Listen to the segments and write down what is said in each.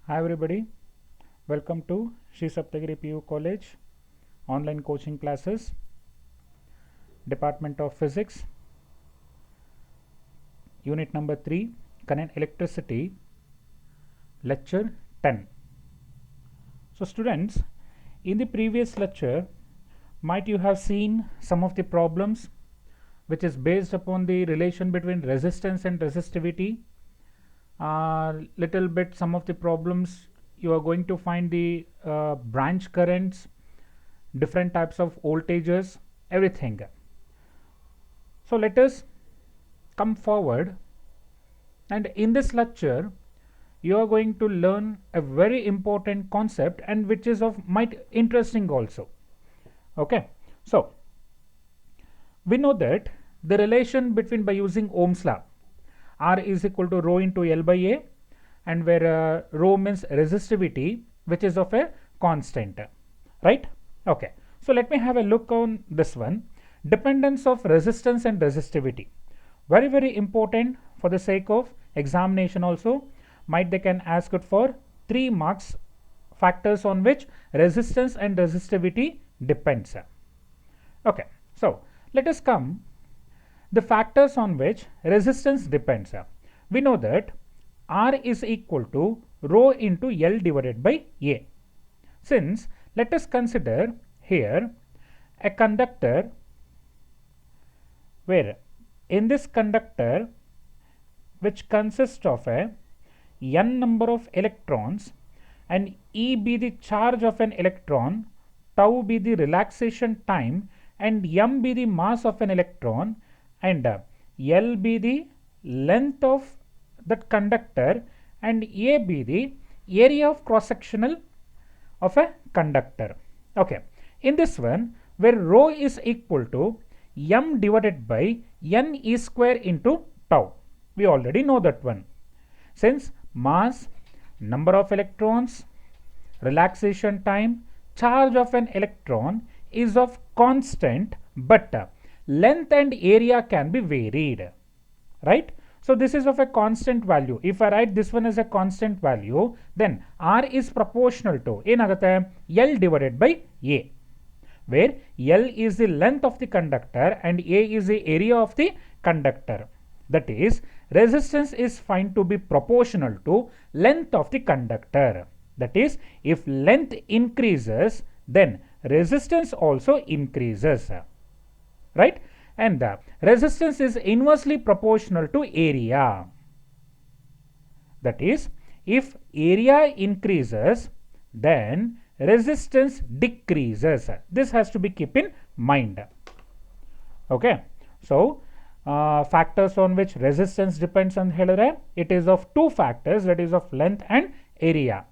Hi everybody, welcome to Sri Saptagiri PU College online coaching classes, Department of Physics, Unit number 3, Current Electricity, Lecture 10. So students, in the previous lecture, might you have seen some of the problems which is based upon the relation between resistance and resistivity. Little bit some of the problems you are going to find the branch currents, different types of voltages, everything. So let us come forward, and in this lecture you are going to learn a very important concept and which is of might interesting also. Okay, so we know that the relation between by using Ohm's law, R is equal to rho into L by A, and where rho means resistivity which is of a constant, right? Okay, so let me have a look on this one. Dependence of resistance and resistivity, very important for the sake of examination also. Might they can ask it for 3 marks, factors on which resistance and resistivity depends. Okay, so let us come the factors on which resistance depends. We know that R is equal to rho into L divided by A. Since let us consider here a conductor where in this conductor which consists of a n number of electrons, and E be the charge of an electron, tau be the relaxation time, and m be the mass of an electron, and L be the length of that conductor, and A be the area of cross sectional of a conductor. Okay, in this one where rho is equal to m divided by n e square into tau, we already know that one. Since mass, number of electrons, relaxation time, charge of an electron is of constant, but length and area can be varied, right? So this is of a constant value. If I write this one as a constant value, then R is proportional to L divided by A, where L is the length of the conductor and A is the area of the conductor. That is, resistance is found to be proportional to length of the conductor. That is, if length increases, then resistance also increases, right? And resistance is inversely proportional to area. That is, if area increases, then resistance decreases. This has to be keep in mind. Okay, so factors on which resistance depends on ಹೇಳಿದ್ರೆ, it is of two factors, that is of length and area.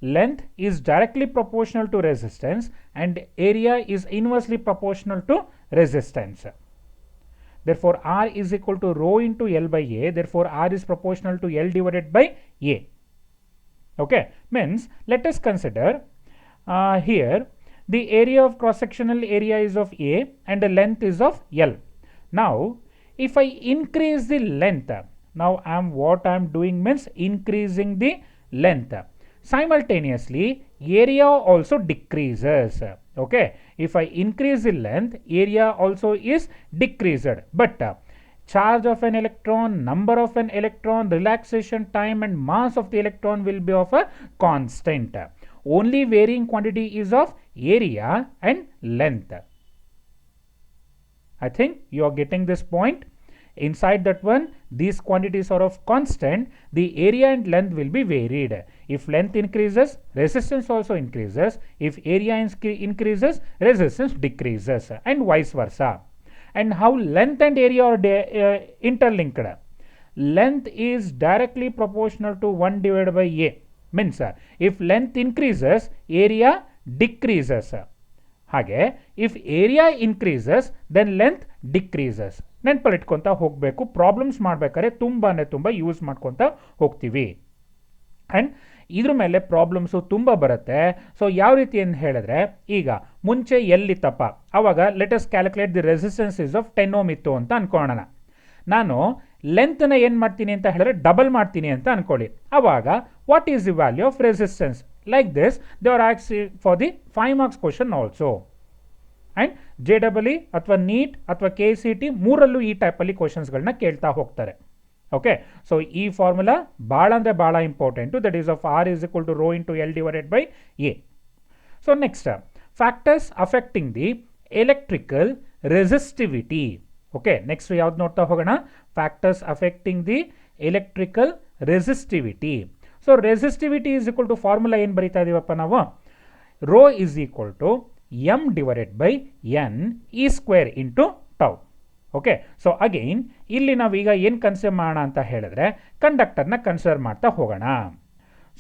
Length is directly proportional to resistance and area is inversely proportional to resistance. Therefore R is equal to rho into L by A, therefore R is proportional to L divided by A. Okay, means let us consider here the area of cross sectional area is of A and the length is of L. Now if I increase the length, now what I am doing means increasing the length. Simultaneously area also decreases. Okay, if I increase the length, area also is decreased, but charge of an electron, number of an electron, relaxation time and mass of the electron will be of a constant. Only varying quantity is of area and length. I think you are getting this point. Inside that one, these quantities are of constant, the area and length will be varied. If length increases, resistance also increases. If area increases, resistance decreases, and vice versa. And how length and area are interlinked? Length is directly proportional to 1 divided by A. Means if length increases, area decreases. ಹಾಗೆ if area increases, then length decreases. ನೆನಪಲ್ಲಿ ಇಟ್ಕೊಂತ ಹೋಗಬೇಕು. Problems ಮಾಡಬೇಕಾದ್ರೆ ತುಂಬ use ಮಾಡ್ಕೊತ ಹೋಗ್ತೀವಿ. And ಇದ್ರ ಮೇಲೆ problems ತುಂಬ ಬರುತ್ತೆ. ಸೊ ಯಾವ ರೀತಿ ಅಂತ ಹೇಳಿದ್ರೆ, ಈಗ ಮುಂಚೆ ಎಲ್ಲಿತ್ತಪ್ಪ ಆವಾಗ let us calculate the resistance is of 10 ohm ಇತ್ತು ಅಂತ ಅನ್ಕೊಳ್ಳೋಣ. ನಾನು ಲೆಂತ್ನ ಏನು ಮಾಡ್ತೀನಿ ಅಂತ ಹೇಳಿದ್ರೆ ಡಬಲ್ ಮಾಡ್ತೀನಿ ಅಂತ ಅನ್ಕೊಳ್ಳಿ. ಆವಾಗ what is the value of resistance? Like this they are asking for the 5 marks question also. And JEE ಅಥವಾ ನೀಟ್ ಅಥವಾ KCT ಮೂರಲ್ಲೂ ಈ ಟೈಪಲ್ಲಿ ಕ್ವಶನ್ಸ್ಗಳನ್ನ ಕೇಳ್ತಾ ಹೋಗ್ತಾರೆ. ಓಕೆ, ಸೊ ಈ ಫಾರ್ಮುಲಾ ಭಾಳ ಅಂದರೆ ಭಾಳ important. That is of R is equal to rho into L divided by A. So next factors affecting the electrical resistivity. Okay, next ಯಾವ್ದು ನೋಡ್ತಾ ಹೋಗೋಣ? Factors affecting the electrical resistivity. So resistivity is equal to formula ಏನು ಬರೀತಾ ಇದೀವಪ್ಪ ನಾವು? Rho is equal to m divided by n e square into tau. Okay, so again ಇಲ್ಲಿ ನಾವೀಗ ಏನು ಕನ್ಸಿಡರ್ ಮಾಡೋಣ ಅಂತ ಹೇಳಿದ್ರೆ ಕಂಡಕ್ಟರ್ನ ಕನ್ಸಿಡರ್ ಮಾಡ್ತಾ ಹೋಗೋಣ.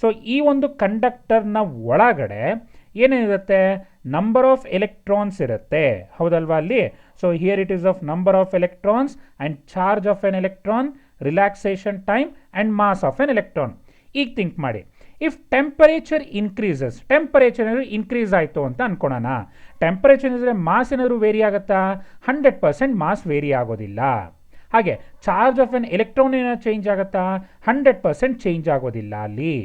ಸೊ ಈ ಒಂದು ಕಂಡಕ್ಟರ್ನ ಒಳಗಡೆ ಏನೇನಿರುತ್ತೆ? ನಂಬರ್ ಆಫ್ ಎಲೆಕ್ಟ್ರಾನ್ಸ್ ಇರುತ್ತೆ, ಹೌದಲ್ವಾ ಅಲ್ಲಿ? So here it is of number of electrons and charge of an electron, relaxation time and mass of an electron. ಈಗ ಥಿಂಕ್ ಮಾಡಿ, ಇಫ್ ಟೆಂಪರೇಚರ್ ಇನ್ಕ್ರೀಸಸ್, ಟೆಂಪರೇಚರ್ ಏನಾದ್ರು ಇನ್ಕ್ರೀಸ್ ಆಯಿತು ಅಂತ ಅನ್ಕೊಳ್ಳೋಣ. ಟೆಂಪರೇಚರ್ ಇದ್ರೆ ಮಾಸ್ ಏನಾದ್ರು ವೇರಿ ಆಗುತ್ತಾ? 100% ಮಾಸ್ ವೇರಿ ಆಗೋದಿಲ್ಲ. ಹಾಗೆ ಚಾರ್ಜ್ ಆಫ್ ಎನ್ ಎಲೆಕ್ಟ್ರಾನ್ ಏನಾದ್ರು ಚೇಂಜ್ ಆಗುತ್ತಾ? 100% ಚೇಂಜ್ ಆಗೋದಿಲ್ಲ ಅಲ್ಲಿ.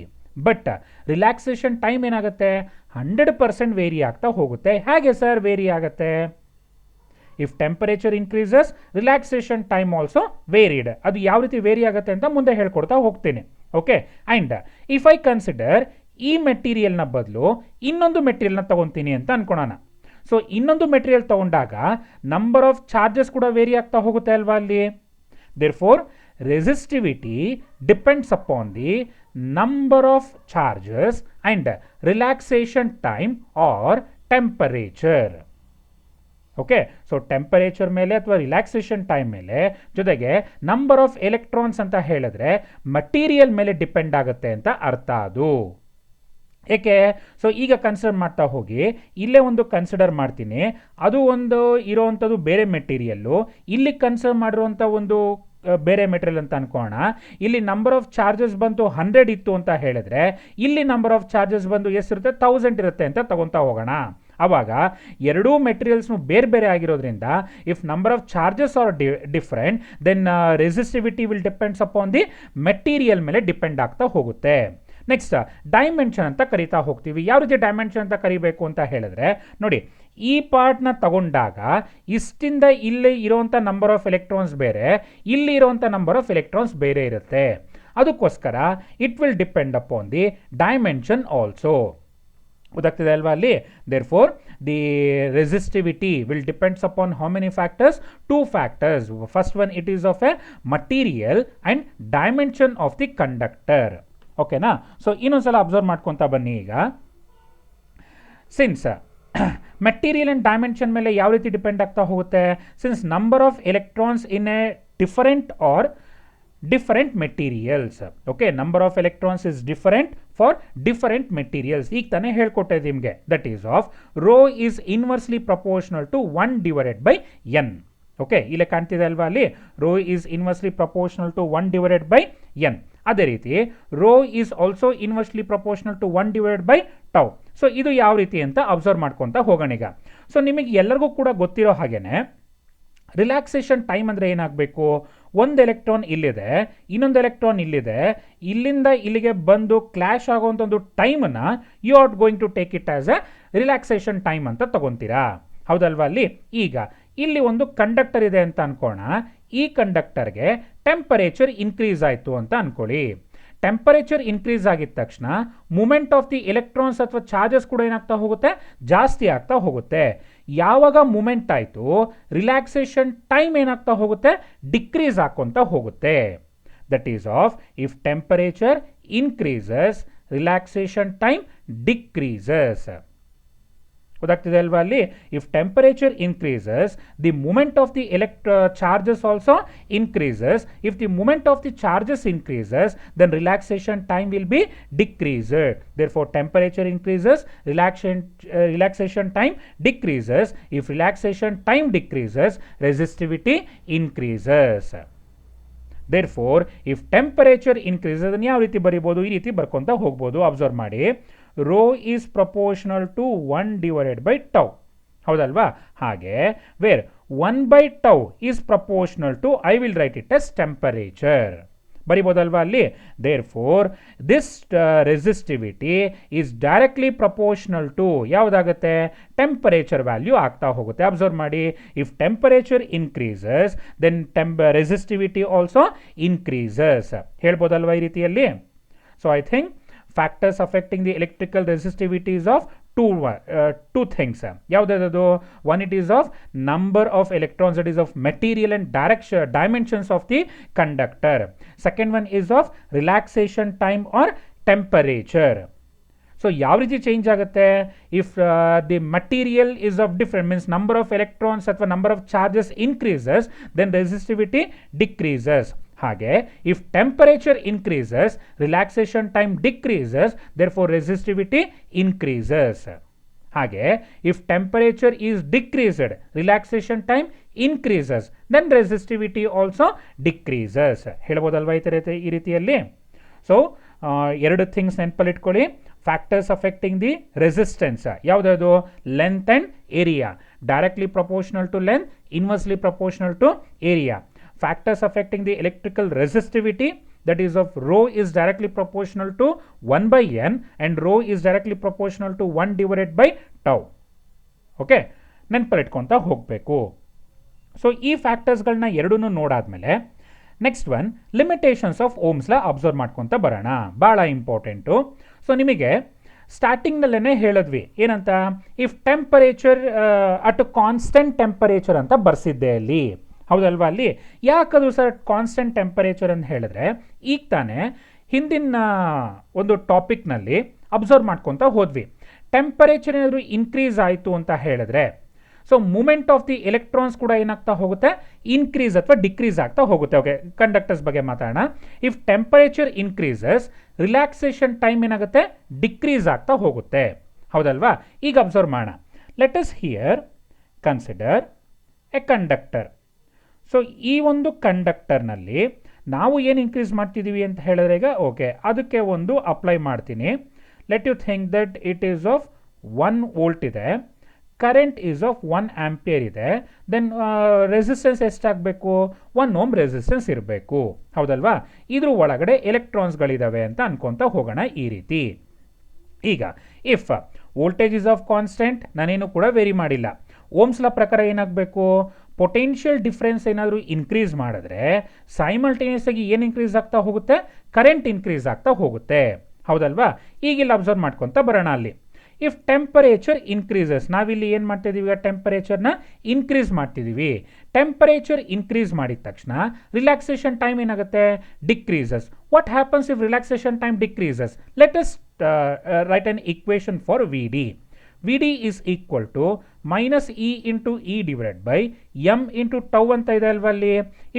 ಬಟ್ ರಿಲ್ಯಾಕ್ಸೇಷನ್ ಟೈಮ್ ಏನಾಗುತ್ತೆ? 100% ವೇರಿ ಆಗ್ತಾ ಹೋಗುತ್ತೆ. ಹೇಗೆ ಸರ್ ವೇರಿ ಆಗುತ್ತೆ? If temperature increases, relaxation time also varied. ಅದು ಯಾವ ರೀತಿ ವೇರಿ ಆಗುತ್ತೆ ಅಂತ ಮುಂದೆ ಹೇಳ್ಕೊಡ್ತಾ ಹೋಗ್ತೀನಿ. Okay, and if I consider ಈ ಮೆಟೀರಿಯಲ್ನ ಬದಲು ಇನ್ನೊಂದು ಮೆಟೀರಿಯಲ್ನ ತಗೊತೀನಿ ಅಂತ ಅನ್ಕೊಳ್ಳೋಣ. ಸೊ ಇನ್ನೊಂದು ಮೆಟೀರಿಯಲ್ ತಗೊಂಡಾಗ ನಂಬರ್ ಆಫ್ ಚಾರ್ಜಸ್ ಕೂಡ ವೇರಿ ಆಗ್ತಾ ಹೋಗುತ್ತೆ ಅಲ್ವಾ ಅಲ್ಲಿ? Therefore resistivity depends upon the number of charges and relaxation time or temperature. Okay, so temperature ಮೇಲೆ ಅಥವಾ ರಿಲ್ಯಾಕ್ಸೇಷನ್ ಟೈಮ್ ಮೇಲೆ, ಜೊತೆಗೆ ನಂಬರ್ ಆಫ್ ಎಲೆಕ್ಟ್ರಾನ್ಸ್ ಅಂತ ಹೇಳಿದ್ರೆ ಮಟೀರಿಯಲ್ ಮೇಲೆ ಡಿಪೆಂಡ್ ಆಗುತ್ತೆ ಅಂತ ಅರ್ಥ ಅದು. ಏಕೆ? ಸೊ ಈಗ ಕನ್ಸಿಡರ್ ಮಾಡ್ತಾ ಹೋಗಿ, ಇಲ್ಲೇ ಒಂದು ಕನ್ಸಿಡರ್ ಮಾಡ್ತೀನಿ, ಅದು ಒಂದು ಇರೋವಂಥದ್ದು ಬೇರೆ ಮೆಟೀರಿಯಲ್ಲು, ಇಲ್ಲಿ ಕನ್ಸಿಡರ್ ಮಾಡಿರುವಂಥ ಒಂದು ಬೇರೆ ಮೆಟೀರಿಯಲ್ ಅಂತ ಅನ್ಕೋಣ. ಇಲ್ಲಿ ನಂಬರ್ ಆಫ್ ಚಾರ್ಜಸ್ ಬಂದು 100 ಇತ್ತು ಅಂತ ಹೇಳಿದ್ರೆ, ಇಲ್ಲಿ ನಂಬರ್ ಆಫ್ ಚಾರ್ಜಸ್ ಬಂದು ಎಷ್ಟಿರುತ್ತೆ? 1000 ಇರುತ್ತೆ ಅಂತ ತಗೊತಾ ಹೋಗೋಣ. ಆವಾಗ ಎರಡೂ ಮೆಟೀರಿಯಲ್ಸ್ನು ಬೇರೆ ಬೇರೆ ಆಗಿರೋದ್ರಿಂದ, if number of charges are different, then resistivity will depends upon the material ಮೇಲೆ ಡಿಪೆಂಡ್ ಆಗ್ತಾ ಹೋಗುತ್ತೆ. ನೆಕ್ಸ್ಟ್ ಡೈಮೆನ್ಷನ್ ಅಂತ ಕರಿತಾ ಹೋಗ್ತೀವಿ. ಯಾವ ರೀತಿ ಡೈಮೆನ್ಷನ್ ಅಂತ ಕರಿಬೇಕು ಅಂತ ಹೇಳಿದ್ರೆ, ನೋಡಿ, ಈ ಪಾರ್ಟ್ನ ತಗೊಂಡಾಗ ಇಷ್ಟಿಂದ ಇಲ್ಲಿ ಇರೋವಂಥ ನಂಬರ್ ಆಫ್ ಎಲೆಕ್ಟ್ರಾನ್ಸ್ ಬೇರೆ, ಇಲ್ಲಿ ಇರೋವಂಥ ನಂಬರ್ ಆಫ್ ಎಲೆಕ್ಟ್ರಾನ್ಸ್ ಬೇರೆ ಇರುತ್ತೆ. ಅದಕ್ಕೋಸ್ಕರ it will depend upon the dimension also. ಗೊತ್ತಾಗ್ತಿದೆ ಅಲ್ವಾ ಅಲ್ಲಿ? Therefore the resistivity will depends upon how many factors? 2 factors. First one, it is of a material and dimension of the conductor. ಓಕೆನಾ? So ಇನ್ನೊಂದ್ಸಲ observe ಮಾಡ್ಕೊತಾ ಬನ್ನಿ. ಈಗ since material and dimension ಮೇಲೆ ಯಾವ ರೀತಿ ಡಿಪೆಂಡ್ ಆಗ್ತಾ ಹೋಗುತ್ತೆ? Since number of electrons in a different are different materials. Okay, number of electrons is different for different materials. ಈಗ ತಾನೇ ಹೇಳ್ಕೊಟ್ಟೆ ನಿಮಗೆ. That is of rho is inversely proportional to 1 divided by n. Okay, ಇಲ್ಲೇ ಕಾಣ್ತಿದೆ ಅಲ್ವಾ ಅಲ್ಲಿ? Rho is inversely proportional to 1 divided by n. ಅದೇ ರೀತಿ rho is also inversely proportional to 1 divided by tau. So ಇದು ಯಾವ ರೀತಿ ಅಂತ ಅಬ್ಸರ್ವ್ ಮಾಡ್ಕೊತಾ ಹೋಗೋಣ ಈಗ. ಸೊ ನಿಮಗೆ ಎಲ್ಲರಿಗೂ ಕೂಡ ಗೊತ್ತಿರೋ ಹಾಗೇನೆ ರಿಲ್ಯಾಕ್ಸೇಷನ್ ಟೈಮ್ ಅಂದರೆ ಏನಾಗಬೇಕು? ಒಂದು ಎಲೆಕ್ಟ್ರಾನ್ ಇಲ್ಲಿದೆ, ಇನ್ನೊಂದು ಎಲೆಕ್ಟ್ರಾನ್ ಇಲ್ಲಿದೆ, ಇಲ್ಲಿಂದ ಇಲ್ಲಿಗೆ ಬಂದು ಕ್ಲಾಶ್ ಆಗುವಂಥ ಒಂದು ಟೈಮನ್ನು you are going to take it as a relaxation time ಅಂತ ತಗೊತೀರಾ, ಹೌದಲ್ವಾ? ಅಲ್ಲಿ ಈಗ ಇಲ್ಲಿ ಒಂದು ಕಂಡಕ್ಟರ್ ಇದೆ ಅಂತ ಅನ್ಕೋಣ. ಈ ಕಂಡಕ್ಟರ್ಗೆ ಟೆಂಪರೇಚರ್ ಇನ್ಕ್ರೀಸ್ ಆಯಿತು ಅಂತ ಅನ್ಕೊಳ್ಳಿ. ಟೆಂಪರೇಚರ್ ಇನ್ಕ್ರೀಸ್ ಆಗಿದ ತಕ್ಷಣ ಮೂಮೆಂಟ್ ಆಫ್ ದಿ ಎಲೆಕ್ಟ್ರಾನ್ಸ್ ಅಥವಾ ಚಾರ್ಜಸ್ ಕೂಡ ಏನಾಗ್ತಾ ಹೋಗುತ್ತೆ? ಜಾಸ್ತಿ ಆಗ್ತಾ ಹೋಗುತ್ತೆ. ಯಾವಾಗ ಮೂಮೆಂಟ್ ಆಯಿತು, ರಿಲ್ಯಾಕ್ಸೇಷನ್ ಟೈಮ್ ಏನಾಗ್ತಾ ಹೋಗುತ್ತೆ? ಡಿಕ್ರೀಸ್ ಆಕೊಂತ ಹೋಗುತ್ತೆ. That is of if temperature increases, relaxation time decreases. ಗೊತ್ತಾಗ್ತಿದೆ ಅಲ್ವಾ ಅಲ್ಲಿ? If temperature increases, the moment of the charges also increases. If the moment of the charges increases, then relaxation time will be decreased. Therefore temperature increases, relaxation time decreases. If relaxation time decreases, resistivity increases. Therefore, if temperature increases, then ಯಾವ ರೀತಿ ಬರಿಬೋದು? ಈ ರೀತಿ ಬರ್ಕೊಂತ ಹೋಗ್ಬೋದು. Observe ಮಾಡಿ, rho is proportional to 1 divided by tau. ಹೌದಲ್ವಾ? ಹಾಗೆ where 1 by tau is proportional to, I will write it as temperature. ಬರಿಬೋದಲ್ವಾ ಅಲ್ಲಿ. Therefore this resistivity is directly proportional to ಯಾವುದಾಗುತ್ತೆ, ಟೆಂಪರೇಚರ್ ವ್ಯಾಲ್ಯೂ ಆಗ್ತಾ ಹೋಗುತ್ತೆ. ಅಬ್ಸರ್ವ್ ಮಾಡಿ, if temperature increases then resistivity also increases. ಹೇಳ್ಬೋದಲ್ವಾ ಈ ರೀತಿಯಲ್ಲಿ. So I think factors affecting the electrical resistivities of two things. ಯಾವುದಾದದು, one it is of number of electrons, that is of material and direction dimensions of the conductor. Second one is of relaxation time or temperature. So ಯಾವ ರೀತಿ change ಆಗುತ್ತೆ, if the material is of different means number of electrons ಅಥವಾ number of charges increases then resistivity decreases. ಹಾಗೆ if temperature increases relaxation time decreases therefore resistivity increases. ಹಾಗೆ if temperature is decreased relaxation time increases then resistivity also decreases. ಹೇಳ್ಬೋದಲ್ವಾ ಈ ರೀತಿಯಲ್ಲಿ. So ಎರಡು things ನೆನಪಲ್ಲಿಟ್ಕೊಳ್ಳಿ. Factors affecting the resistance ಯಾವುದದು, length and area. Directly proportional to length, inversely proportional to area. Factors affecting the electrical resistivity, that is of rho is directly proportional to 1 by n and rho is directly proportional to 1 divided by tau. Okay, ನೆನಪಲ್ಲಿಟ್ಕೊತಾ ಹೋಗಬೇಕು. So ಈ ಫ್ಯಾಕ್ಟರ್ಸ್ಗಳನ್ನ ಎರಡನ್ನೂ ನೋಡಾದ್ಮೇಲೆ next one limitations of Ohm's law observe ಮಾಡ್ಕೊತ ಬರೋಣ. ಭಾಳ important. So ನಿಮಗೆ ಸ್ಟಾರ್ಟಿಂಗ್ನಲ್ಲೇ ಹೇಳಿದ್ವಿ ಏನಂತ, if temperature at constant temperature ಅಂತ ಬರ್ಸಿದ್ದೆ ಅಲ್ಲಿ, ಹೌದಲ್ವಾ. ಅಲ್ಲಿ ಯಾಕದು ಸರ್ ಕಾನ್ಸ್ಟೆಂಟ್ ಟೆಂಪರೇಚರ್ ಅಂತ ಹೇಳಿದ್ರೆ, ಈಗ ತಾನೇ ಹಿಂದಿನ ಒಂದು ಟಾಪಿಕ್ನಲ್ಲಿ ಅಬ್ಸರ್ವ್ ಮಾಡ್ಕೊತ ಹೋದ್ವಿ. ಟೆಂಪರೇಚರ್ ಏನಾದರೂ ಇನ್ಕ್ರೀಸ್ ಆಯಿತು ಅಂತ ಹೇಳಿದ್ರೆ so moment of the electrons ಕೂಡ ಏನಾಗ್ತಾ ಹೋಗುತ್ತೆ, ಇನ್ಕ್ರೀಸ್ ಅಥವಾ ಡಿಕ್ರೀಸ್ ಆಗ್ತಾ ಹೋಗುತ್ತೆ. ಓಕೆ, ಕಂಡಕ್ಟರ್ಸ್ ಬಗ್ಗೆ ಮಾತಾಡೋಣ. If temperature increases relaxation time ಏನಾಗುತ್ತೆ, ಡಿಕ್ರೀಸ್ ಆಗ್ತಾ ಹೋಗುತ್ತೆ, ಹೌದಲ್ವಾ. ಈಗ ಅಬ್ಸರ್ವ್ ಮಾಡೋಣ. Let us here consider A conductor. So ಈ ಒಂದು ಕಂಡಕ್ಟರ್ನಲ್ಲಿ ನಾವು ಏನು ಇನ್ಕ್ರೀಸ್ ಮಾಡ್ತಿದ್ದೀವಿ ಅಂತ ಹೇಳಿದ್ರೆ ಈಗ ಓಕೆ ಅದಕ್ಕೆ ಒಂದು ಅಪ್ಲೈ ಮಾಡ್ತೀನಿ. Let you think that it is of 1 volt ಇದೆ, ಕರೆಂಟ್ ಈಸ್ ಆಫ್ 1 ಆಂಪಿಯರ್ ಇದೆ, ದೆನ್ ರೆಸಿಸ್ಟೆನ್ಸ್ ಎಷ್ಟಾಗಬೇಕು, 1 ಓಮ್ ರೆಸಿಸ್ಟೆನ್ಸ್ ಇರಬೇಕು, ಹೌದಲ್ವಾ. ಇದ್ರ ಒಳಗಡೆ ಎಲೆಕ್ಟ್ರಾನ್ಸ್ಗಳಿದ್ದಾವೆ ಅಂತ ಅನ್ಕೊತ ಹೋಗೋಣ ಈ ರೀತಿ. ಈಗ if voltage is of constant, ನಾನೇನು ಕೂಡ ವೇರಿ ಮಾಡಿಲ್ಲ. ಓಮ್ಸ್ ಲಾ ಪ್ರಕಾರ ಏನಾಗಬೇಕು, ಪೊಟೆನ್ಷಿಯಲ್ ಡಿಫ್ರೆನ್ಸ್ ಏನಾದರೂ ಇನ್ಕ್ರೀಸ್ ಮಾಡಿದ್ರೆ ಸೈಮಲ್ಟೇನಿಯಸ್ ಆಗಿ ಏನು ಇನ್ಕ್ರೀಸ್ ಆಗ್ತಾ ಹೋಗುತ್ತೆ, ಕರೆಂಟ್ ಇನ್ಕ್ರೀಸ್ ಆಗ್ತಾ ಹೋಗುತ್ತೆ, ಹೌದಲ್ವಾ. ಈಗಿಲ್ಲ ಅಬ್ಸರ್ವ್ ಮಾಡ್ಕೊತ ಬರೋಣ ಅಲ್ಲಿ. ಇಫ್ ಟೆಂಪರೇಚರ್ ಇನ್ಕ್ರೀಸಸ್, ನಾವಿಲ್ಲಿ ಏನು ಮಾಡ್ತಿದ್ದೀವಿ, ಈಗ ಟೆಂಪರೇಚರ್ನ ಇನ್ಕ್ರೀಸ್ ಮಾಡ್ತಿದ್ದೀವಿ. ಟೆಂಪರೇಚರ್ ಇನ್ಕ್ರೀಸ್ ಮಾಡಿದ ತಕ್ಷಣ ರಿಲ್ಯಾಕ್ಸೇಷನ್ ಟೈಮ್ ಏನಾಗುತ್ತೆ, decreases. What happens if relaxation time decreases? Let us write an equation for V D. VD is equal to minus E into E divided by M into tau ಅಂತ ಇದೆ ಅಲ್ವಾ ಅಲ್ಲಿ.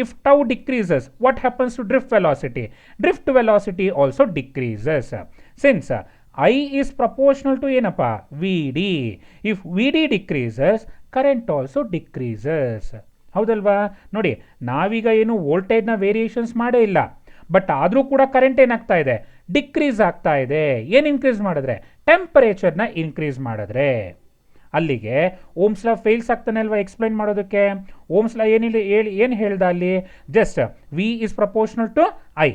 If tau decreases, what happens to drift velocity? Drift velocity also decreases. Since I is proportional to ಏನಪ್ಪ, VD. If VD decreases, current also decreases. ಹೌದಲ್ವಾ. ನೋಡಿ, ನಾವೀಗ ಏನು ವೋಲ್ಟೇಜ್ನ ವೇರಿಯೇಷನ್ಸ್ ಮಾಡೇ ಇಲ್ಲ, ಬಟ್ ಆದರೂ ಕೂಡ ಕರೆಂಟ್ ಏನಾಗ್ತಾ ಇದೆ, ಡಿಕ್ರೀಸ್ ಆಗ್ತಾ ಇದೆ. ಏನು ಇನ್ಕ್ರೀಸ್ ಮಾಡಿದ್ರೆ, ಟೆಂಪರೇಚರ್ನ ಇನ್ಕ್ರೀಸ್ ಮಾಡಿದ್ರೆ. ಅಲ್ಲಿಗೆ ಓಮ್ಸ್ ಲಾ ಫೇಲ್ಸ್ ಆಗ್ತಾನೆ ಅಲ್ವಾ ಎಕ್ಸ್ಪ್ಲೈನ್ ಮಾಡೋದಕ್ಕೆ. ಓಮ್ಸ್ ಲಾ ಏನು ಹೇಳ್ದ ಅಲ್ಲಿ, just V is proportional to I.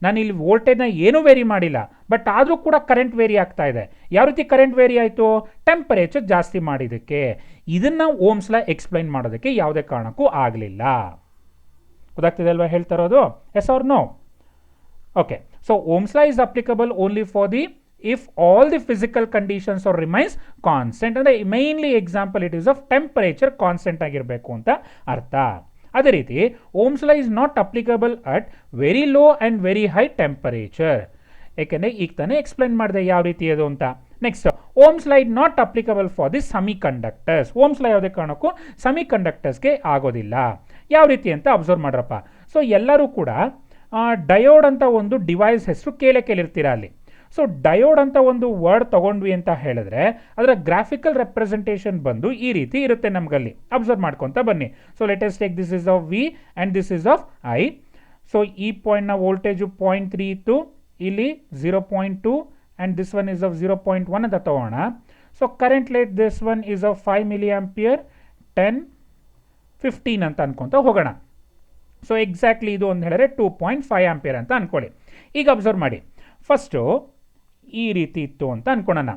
ನಾನು ಇಲ್ಲಿ ವೋಲ್ಟೇಜ್ನ ಏನೂ ವೇರಿ ಮಾಡಿಲ್ಲ, ಬಟ್ ಆದರೂ ಕೂಡ ಕರೆಂಟ್ ವೇರಿ ಆಗ್ತಾ ಇದೆ. ಯಾವ ರೀತಿ ಕರೆಂಟ್ ವೇರಿ ಆಯಿತು, ಟೆಂಪರೇಚರ್ ಜಾಸ್ತಿ ಮಾಡಿದ್ದಕ್ಕೆ. ಇದನ್ನು ಓಮ್ಸ್ ಲಾ ಎಕ್ಸ್ಪ್ಲೈನ್ ಮಾಡೋದಕ್ಕೆ ಯಾವುದೇ ಕಾರಣಕ್ಕೂ ಆಗಲಿಲ್ಲ. ಗೊತ್ತಾಗ್ತಿದೆ ಅಲ್ವಾ ಹೇಳ್ತಾ ಇರೋದು, yes or no? Okay, so Ohm's law is applicable only for the if all the physical conditions or remains constant. And the mainly example it is of temperature constant ಆಗಿರಬೇಕು ಅಂತ ಅರ್ಥ. ಅದೇ ರೀತಿ Ohm's law is not applicable at very low and very high temperature. ಯಾಕೆಂದರೆ ಈಗ ತಾನೇ explain ಮಾಡಿದೆ ಯಾವ ರೀತಿ ಅದು ಅಂತ. Next, Ohm's law is not applicable for the semiconductors. Ohm's law ಯಾವುದೇ ಕಾರಣಕ್ಕೂ ಸೆಮಿಕಂಡಕ್ಟರ್ಸ್ಗೆ ಆಗೋದಿಲ್ಲ. ಯಾವ ರೀತಿ ಅಂತ ಅಬ್ಸರ್ವ್ ಮಾಡ್ರಪ್ಪ. ಸೊ ಎಲ್ಲರೂ ಕೂಡ ಡಯೋಡ್ ಅಂತ ಒಂದು ಡಿವೈಸ್ ಹೆಸರು ಕೇಳಿರ್ತೀರ ಅಲ್ಲಿ. ಸೊ ಡಯೋಡ್ ಅಂತ ಒಂದು ವರ್ಡ್ ತಗೊಂಡ್ವಿ ಅಂತ ಹೇಳಿದ್ರೆ ಅದರ ಗ್ರಾಫಿಕಲ್ ರೆಪ್ರೆಸೆಂಟೇಷನ್ ಬಂದು ಈ ರೀತಿ ಇರುತ್ತೆ ನಮಗಲ್ಲಿ. ಅಬ್ಸರ್ವ್ ಮಾಡ್ಕೊತ ಬನ್ನಿ. So let us take this is of V and this is of I. So ಈ ಪಾಯಿಂಟ್ನ ವೋಲ್ಟೇಜು 0.3 ಇತ್ತು, ಇಲ್ಲಿ 0.2 and this one is of 0.1 ಅಂತ ತಗೋಣ. So current let this one is of 5 milli ampere 10, 15 ಅಂತ ಅನ್ಕೊತ ಹೋಗೋಣ. ಸೊ ಎಕ್ಸಾಕ್ಟ್ಲಿ ಇದು ಅಂತ ಹೇಳಿದ್ರೆ 2.5 ಆಂಪಿಯರ್ ಅಂತ ಅಂದ್ಕೊಳ್ಳಿ. ಈಗ ಅಬ್ಸರ್ವ್ ಮಾಡಿ, ಫಸ್ಟು ಈ ರೀತಿ ಇತ್ತು ಅಂತ ಅಂದ್ಕೊಳ್ಳೋಣ.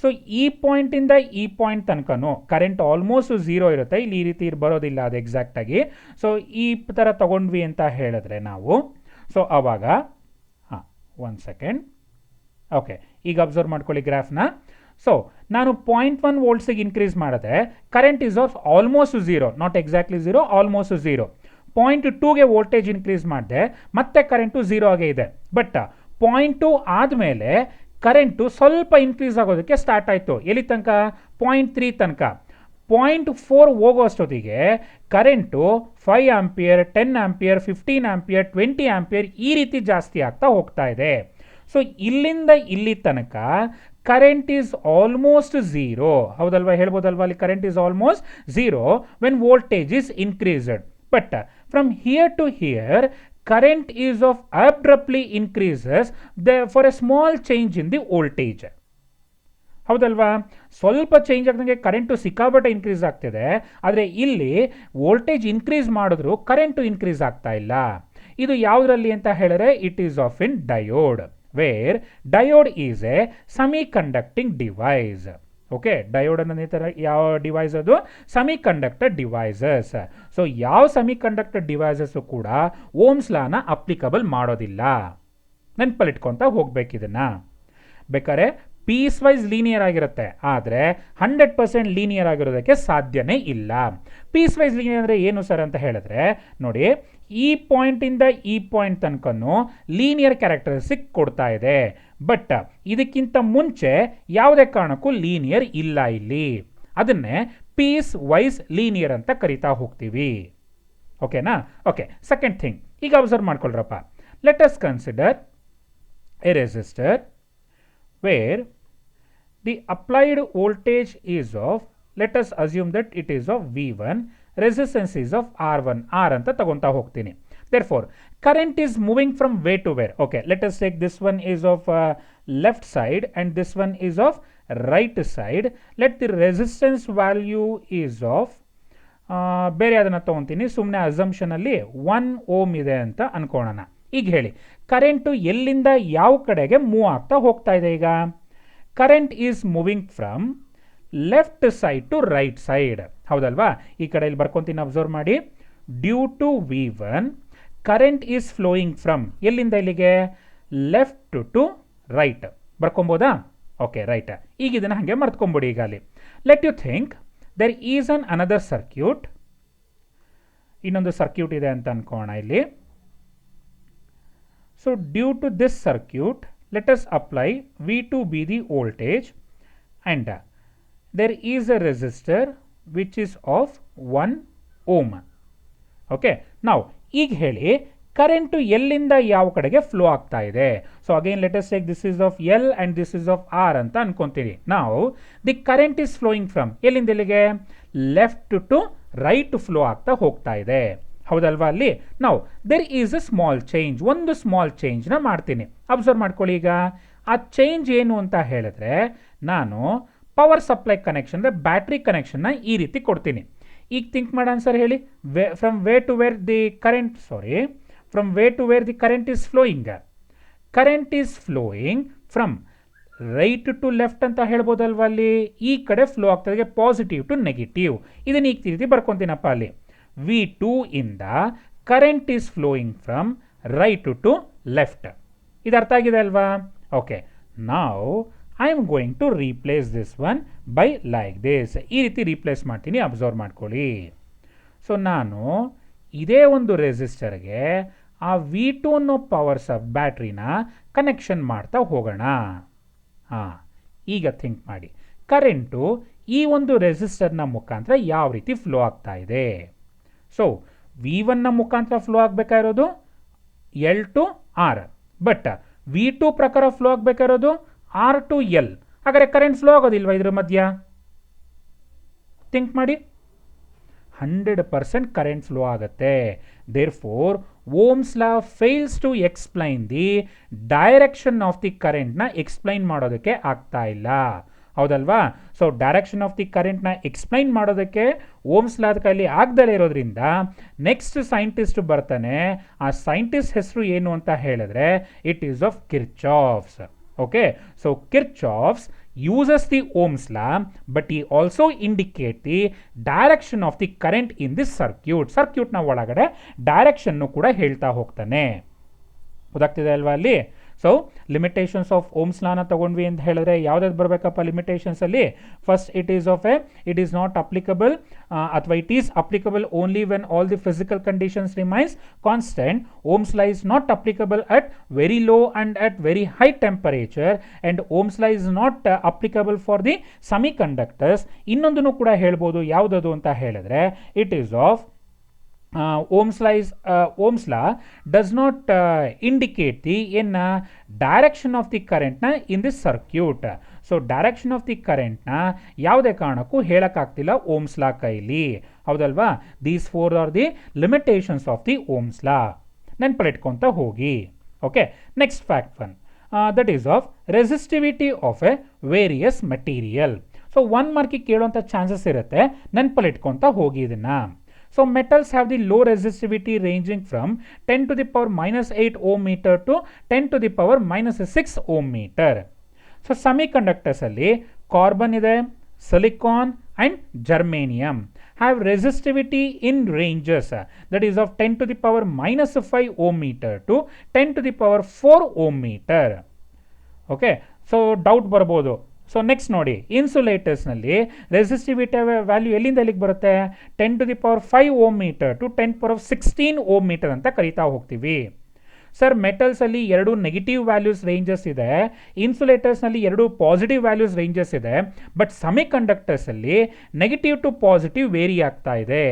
ಸೊ ಈ ಪಾಯಿಂಟಿಂದ ಈ ಪಾಯಿಂಟ್ ತನಕನೂ ಕರೆಂಟ್ ಆಲ್ಮೋಸ್ಟ್ 0 ಇರುತ್ತೆ. ಇಲ್ಲಿ ಈ ರೀತಿ ಬರೋದಿಲ್ಲ ಅದು ಎಕ್ಸಾಕ್ಟಾಗಿ. ಸೊ ಈ ಥರ ತಗೊಂಡ್ವಿ ಅಂತ ಹೇಳಿದ್ರೆ ನಾವು, ಸೊ ಆವಾಗ ಹಾಂ 1 ಸೆಕೆಂಡ್, ಓಕೆ, ಈಗ ಅಬ್ಸರ್ವ್ ಮಾಡ್ಕೊಳ್ಳಿ ಗ್ರಾಫ್ನ. ಸೊ ನಾನು 0.1 ವೋಲ್ಟ್ಸಿಗೆ ಇನ್ಕ್ರೀಸ್ ಮಾಡಿದೆ, current is of almost 0, not exactly 0, almost 0. 0.2ಗೆ ವೋಲ್ಟೇಜ್ ಇನ್ಕ್ರೀಸ್ ಮಾಡಿದೆ, ಮತ್ತೆ ಕರೆಂಟು 0 ಆಗೇ ಇದೆ. ಬಟ್ 0.2 ಆದಮೇಲೆ ಕರೆಂಟು ಸ್ವಲ್ಪ ಇನ್ಕ್ರೀಸ್ ಆಗೋದಕ್ಕೆ ಸ್ಟಾರ್ಟ್ ಆಯಿತು. ಎಲ್ಲಿ ತನಕ? 0.3 ತನಕ. 0.4 ಹೋಗೋ ಅಷ್ಟೊತ್ತಿಗೆ current 5 ampere, 10 ampere, 15 ampere, 20 ampere ಈ ರೀತಿ ಜಾಸ್ತಿ ಆಗ್ತಾ ಹೋಗ್ತಾ ಇದೆ. ಸೊ ಇಲ್ಲಿಂದ ಇಲ್ಲಿ ತನಕ ಕರೆಂಟ್ ಈಸ್ ಆಲ್ಮೋಸ್ಟ್ 0. ಹೌದಲ್ವಾ? ಹೇಳ್ಬೋದಲ್ವಾ? ಅಲ್ಲಿ current is almost 0 when voltage is increased. But from here to here current is of abruptly increases for a small change in the voltage. ಹೌದಲ್ವಾ? ಸ್ವಲ್ಪ ಚೇಂಜ್ ಆಗ್ದಂಗೆ ಕರೆಂಟು ಸಿಕ್ಕಾಬಟ್ಟೆ ಇನ್ಕ್ರೀಸ್ ಆಗ್ತಿದೆ, ಆದರೆ ಇಲ್ಲಿ ವೋಲ್ಟೇಜ್ ಇನ್ಕ್ರೀಸ್ ಮಾಡಿದ್ರು ಕರೆಂಟು ಇನ್ಕ್ರೀಸ್ ಆಗ್ತಾ ಇಲ್ಲ. ಇದು ಯಾವುದರಲ್ಲಿ ಅಂತ ಹೇಳಿದ್ರೆ it is of in diode, where diode is a semiconducting device. Okay, diode ಅನ್ನೋ ಥರ ಯಾವ ಡಿವೈಸ್ ಅದು? Semiconductor devices. ಸೊ ಯಾವ ಸೆಮಿ ಕಂಡಕ್ಟರ್ ಡಿವೈಸಸ್ಸು ಕೂಡ ಓಮ್ಸ್ ಲಾನ ಅಪ್ಲಿಕಬಲ್ ಮಾಡೋದಿಲ್ಲ. ನೆನಪಲ್ಲಿಟ್ಕೊತ ಹೋಗ್ಬೇಕಿದನ್ನ. ಬೇಕಾದ್ರೆ ಪೀಸ್ ವೈಸ್ ಲೀನಿಯರ್ ಆಗಿರುತ್ತೆ, ಆದರೆ 100% ಲೀನಿಯರ್ ಆಗಿರೋದಕ್ಕೆ ಸಾಧ್ಯನೇ ಇಲ್ಲ. ಪೀಸ್ ವೈಸ್ ಲೀನಿಯರ್ ಅಂದರೆ ಏನು ಸರ್ ಅಂತ ಹೇಳಿದ್ರೆ, ನೋಡಿ ಈ ಪಾಯಿಂಟಿಂದ ಈ ಪಾಯಿಂಟ್ ತನಕನೂ ಲೀನಿಯರ್ ಕ್ಯಾರೆಕ್ಟರಿಸ್ಟಿಕ್ ಕೊಡ್ತಾ ಇದೆ. ಬಟ್ ಇದಕ್ಕಿಂತ ಮುಂಚೆ ಯಾವುದೇ ಕಾರಣಕ್ಕೂ ಲೀನಿಯರ್ ಇಲ್ಲ ಇಲ್ಲಿ. ಅದನ್ನೇ ಪೀಸ್ ವೈಸ್ ಲೀನಿಯರ್ ಅಂತ ಕರಿತಾ ಹೋಗ್ತೀವಿ. ಓಕೆನಾ? ಓಕೆ, ಸೆಕೆಂಡ್ ಥಿಂಗ್ ಈಗ ಅಬ್ಸರ್ವ್ ಮಾಡ್ಕೊಳ್ರಪ್ಪ. Let us consider a resistor where the applied voltage is of, let us assume that it is of V1, resistance is of R1, R anta tagonta hogtini. Therefore current is moving from where to where? Okay, let us take this one is of left side and this one is of right side. Let the resistance value is of ಬೇರೆ ಅದನ್ನು ತಗೊಂತೀನಿ, ಸುಮ್ಮನೆ assumption ಅಲ್ಲಿ 1 ohm ಇದೆ ಅಂತ ಅನ್ಕೊಳ್ಳೋಣ. ಈಗ ಹೇಳಿ, current ಎಲ್ಲಿಂದ ಯಾವ ಕಡೆಗೆ ಮೂವ್ ಆಗ್ತಾ ಹೋಗ್ತಾ ಇದೆ? ಈಗ current is moving from left side to right side. ಹೌದಲ್ವಾ? ಈ ಕಡೆ ಇಲ್ಲಿ ಬರ್ಕೊಂತೀನಿ, ಅಬ್ಸರ್ವ್ ಮಾಡಿ. Due to V1 current is flowing from ಎಲ್ಲಿಂದ ಇಲ್ಲಿಗೆ? Left to right. ಬರ್ಕೊಬೋದಾ? Okay, right. ಈಗ ಇದನ್ನು ಹಾಗೆ ಮರ್ತ್ಕೊಂಬಿಡಿ. ಈಗ ಅಲ್ಲಿ let you think there is an another circuit. ಇನ್ನೊಂದು ಸರ್ಕ್ಯೂಟ್ ಇದೆ ಅಂತ ಅನ್ಕೋಣ ಇಲ್ಲಿ. So due to this circuit let us apply V2 be the voltage and there is a resistor which is of 1 ohm. Okay, now ಈಗ ಹೇಳಿ current ಎಲ್ಲಿಂದ ಯಾವ ಕಡೆಗೆ ಫ್ಲೋ ಆಗ್ತಾ ಇದೆ? So again let us take this is of L and this is of R ಅಂತ ಅನ್ಕೊಂತೀವಿ. ನಾವು the current is flowing from ಎಲ್ಲಿಂದ ಎಲ್ಲಿಗೆ? ಲೆಫ್ಟ್ ಟು ರೈಟ್ ಫ್ಲೋ ಆಗ್ತಾ ಹೋಗ್ತಾ ಇದೆ. ಹೌದಲ್ವಾ? ಅಲ್ಲಿ ನಾವು there is a small change, ಒಂದು ಸ್ಮಾಲ್ ಚೇಂಜ್ನ ಮಾಡ್ತೀನಿ. ಅಬ್ಸರ್ವ್ ಮಾಡ್ಕೊಳ್ಳಿ. ಈಗ ಆ ಚೇಂಜ್ ಏನು ಅಂತ ಹೇಳಿದ್ರೆ, ನಾನು ಪವರ್ ಸಪ್ಲೈ ಕನೆಕ್ಷನ್ ಅಂದರೆ ಬ್ಯಾಟ್ರಿ ಕನೆಕ್ಷನ್ನ ಈ ರೀತಿ ಕೊಡ್ತೀನಿ. ಈಗ ಥಿಂಕ್ ಮಾಡೋಣ ಸರ್, ಹೇಳಿ. From where to where the current, from where to where the current is flowing. Current is flowing from right to left ಅಂತ ಹೇಳ್ಬೋದಲ್ವ? ಅಲ್ಲಿ ಈ ಕಡೆ ಫ್ಲೋ ಆಗ್ತದೆ, ಪಾಸಿಟಿವ್ ಟು ನೆಗೆಟಿವ್. ಇದನ್ನ ಈ ರೀತಿ ಬರ್ಕೊತೀನಪ್ಪ. ಅಲ್ಲಿ V2 ಇಂದ current is flowing from right to left. ಇದು ಅರ್ಥ ಆಗಿದೆ ಅಲ್ವಾ? ಓಕೆ, ನಾವು I am going to replace this one by like this. ಈ ರೀತಿ ರೀಪ್ಲೇಸ್ ಮಾಡ್ತೀನಿ, ಅಬ್ಸರ್ವ್ ಮಾಡ್ಕೊಳ್ಳಿ. ಸೊ ನಾನು ಇದೇ ಒಂದು ರೆಸಿಸ್ಟರ್ಗೆ ಆ V2 ಅನ್ನೋ ಪವರ್ ಬ್ಯಾಟ್ರಿನ ಕನೆಕ್ಷನ್ ಮಾಡ್ತಾ ಹೋಗೋಣ. ಹಾಂ, ಈಗ ಥಿಂಕ್ ಮಾಡಿ, ಕರೆಂಟು ಈ ಒಂದು ರೆಸಿಸ್ಟರ್ನ ಮುಖಾಂತರ ಯಾವ ರೀತಿ ಫ್ಲೋ ಆಗ್ತಾ ಇದೆ? ಸೊ V1ನ ಮುಖಾಂತರ ಫ್ಲೋ ಆಗಬೇಕಾಗಿರೋದು L to R, but V2 ಪ್ರಕಾರ ಫ್ಲೋ ಆಗಬೇಕಾಗಿರೋದು R ಟು L. ಹಾಗಾದರೆ ಕರೆಂಟ್ ಫ್ಲೋ ಆಗೋದಿಲ್ವಾ ಇದ್ರ ಮಧ್ಯ? ಥಿಂಕ್ ಮಾಡಿ. 100% ಕರೆಂಟ್ ಫ್ಲೋ ಆಗುತ್ತೆ. Therefore Ohm's law fails to explain the direction of the ಕರೆಂಟ್ನ ಎಕ್ಸ್ಪ್ಲೈನ್ ಮಾಡೋದಕ್ಕೆ ಆಗ್ತಾ ಇಲ್ಲ. ಹೌದಲ್ವಾ? ಸೊ ಡೈರೆಕ್ಷನ್ ಆಫ್ ದಿ ಕರೆಂಟ್ನ ಎಕ್ಸ್ಪ್ಲೈನ್ ಮಾಡೋದಕ್ಕೆ ಓಮ್ಸ್ ಲಾದ ಕೈಲಿ ಆಗದಲ್ಲೇ ಇರೋದ್ರಿಂದ ನೆಕ್ಸ್ಟ್ ಸೈಂಟಿಸ್ಟ್ ಬರ್ತಾನೆ. ಆ ಸೈಂಟಿಸ್ಟ್ ಹೆಸರು ಏನು ಅಂತ ಹೇಳಿದ್ರೆ it is of Kirchhoff's. Okay, so Kirchhoff's uses the Ohm's law, but he also indicate the direction of the current in this circuit. Circuit ನ ಒಳಗಡೆ ಡೈರೆಕ್ಷನ್ ಕೂಡ ಹೇಳ್ತಾ ಹೋಗ್ತಾನೆ. ಗೊತ್ತಾಗ್ತಿದೆ ಅಲ್ವಾ ಅಲ್ಲಿ? ಸೊ ಲಿಮಿಟೇಷನ್ಸ್ ಆಫ್ ಓಮ್ಸ್ ಲಾನ ತಗೊಂಡ್ವಿ ಅಂತ ಹೇಳಿದ್ರೆ ಯಾವ್ದಾದ್ರು ಬರಬೇಕಪ್ಪ ಲಿಮಿಟೇಷನ್ಸ್ ಅಲ್ಲಿ? First it is not applicable ಅಥವಾ it is applicable only when all the physical conditions remains constant. Ohm's law is not applicable at very low and at very high temperature and Ohm's law is not applicable for the semiconductors. ಇನ್ನೊಂದನ್ನು ಕೂಡ ಹೇಳ್ಬೋದು, ಯಾವುದದು ಅಂತ ಹೇಳಿದ್ರೆ it is of Ohm's law does not indicate the direction of the current in this circuit. So direction of the current ಯಾವುದೇ ಕಾರಣಕ್ಕೂ ಹೇಳಕ್ಕಾಗ್ತಿಲ್ಲ Ohm's law ಕೈಲಿ. ಹೌದಲ್ವಾ? These four are the limitations of the Ohm's law. ನೆನ್ಪಲ್ಲಿಟ್ಕೊಂತ ಹೋಗಿ. Okay, next fact one, that is of resistivity of a various material. So 1 ಮಾರ್ಕಿಗೆ ಕೇಳುವಂಥ chances ಇರುತ್ತೆ, ನೆನ್ಪಲ್ಲಿಟ್ಕೊಂತ ಹೋಗಿ ಇದನ್ನ. So metals have the low resistivity ranging from 10 to the power minus 8 ohm meter to 10 to the power minus 6 ohm meter. So semiconductors ಅಲ್ಲಿ carbon ಇದೆ, silicon and germanium have resistivity in ranges that is of 10 to the power minus 5 ohm meter to 10 to the power 4 ohm meter. Okay, so doubt ಬರ್ಬೋದು. So next ನೋಡಿ, ಇನ್ಸುಲೇಟರ್ಸ್ನಲ್ಲಿ resistivity value ಎಲ್ಲಿಂದ ಎಲ್ಲಿಗೆ ಬರುತ್ತೆ? 10 to the power 5 ohm meter to 10 to the power 16 ohm meter ಅಂತ ಕರಿತಾ ಹೋಗ್ತೀವಿ. Sir ಮೆಟಲ್ಸಲ್ಲಿ 2 negative values ranges ಇದೆ, ಇನ್ಸುಲೇಟರ್ಸ್ನಲ್ಲಿ 2 ಪಾಸಿಟಿವ್ ವ್ಯಾಲ್ಯೂಸ್ ರೇಂಜಸ್ ಇದೆ, ಬಟ್ ಸೆಮಿ ಕಂಡಕ್ಟರ್ಸಲ್ಲಿ ನೆಗೆಟಿವ್ ಟು ಪಾಸಿಟಿವ್ ವೇರಿ ಆಗ್ತಾ ಇದೆ.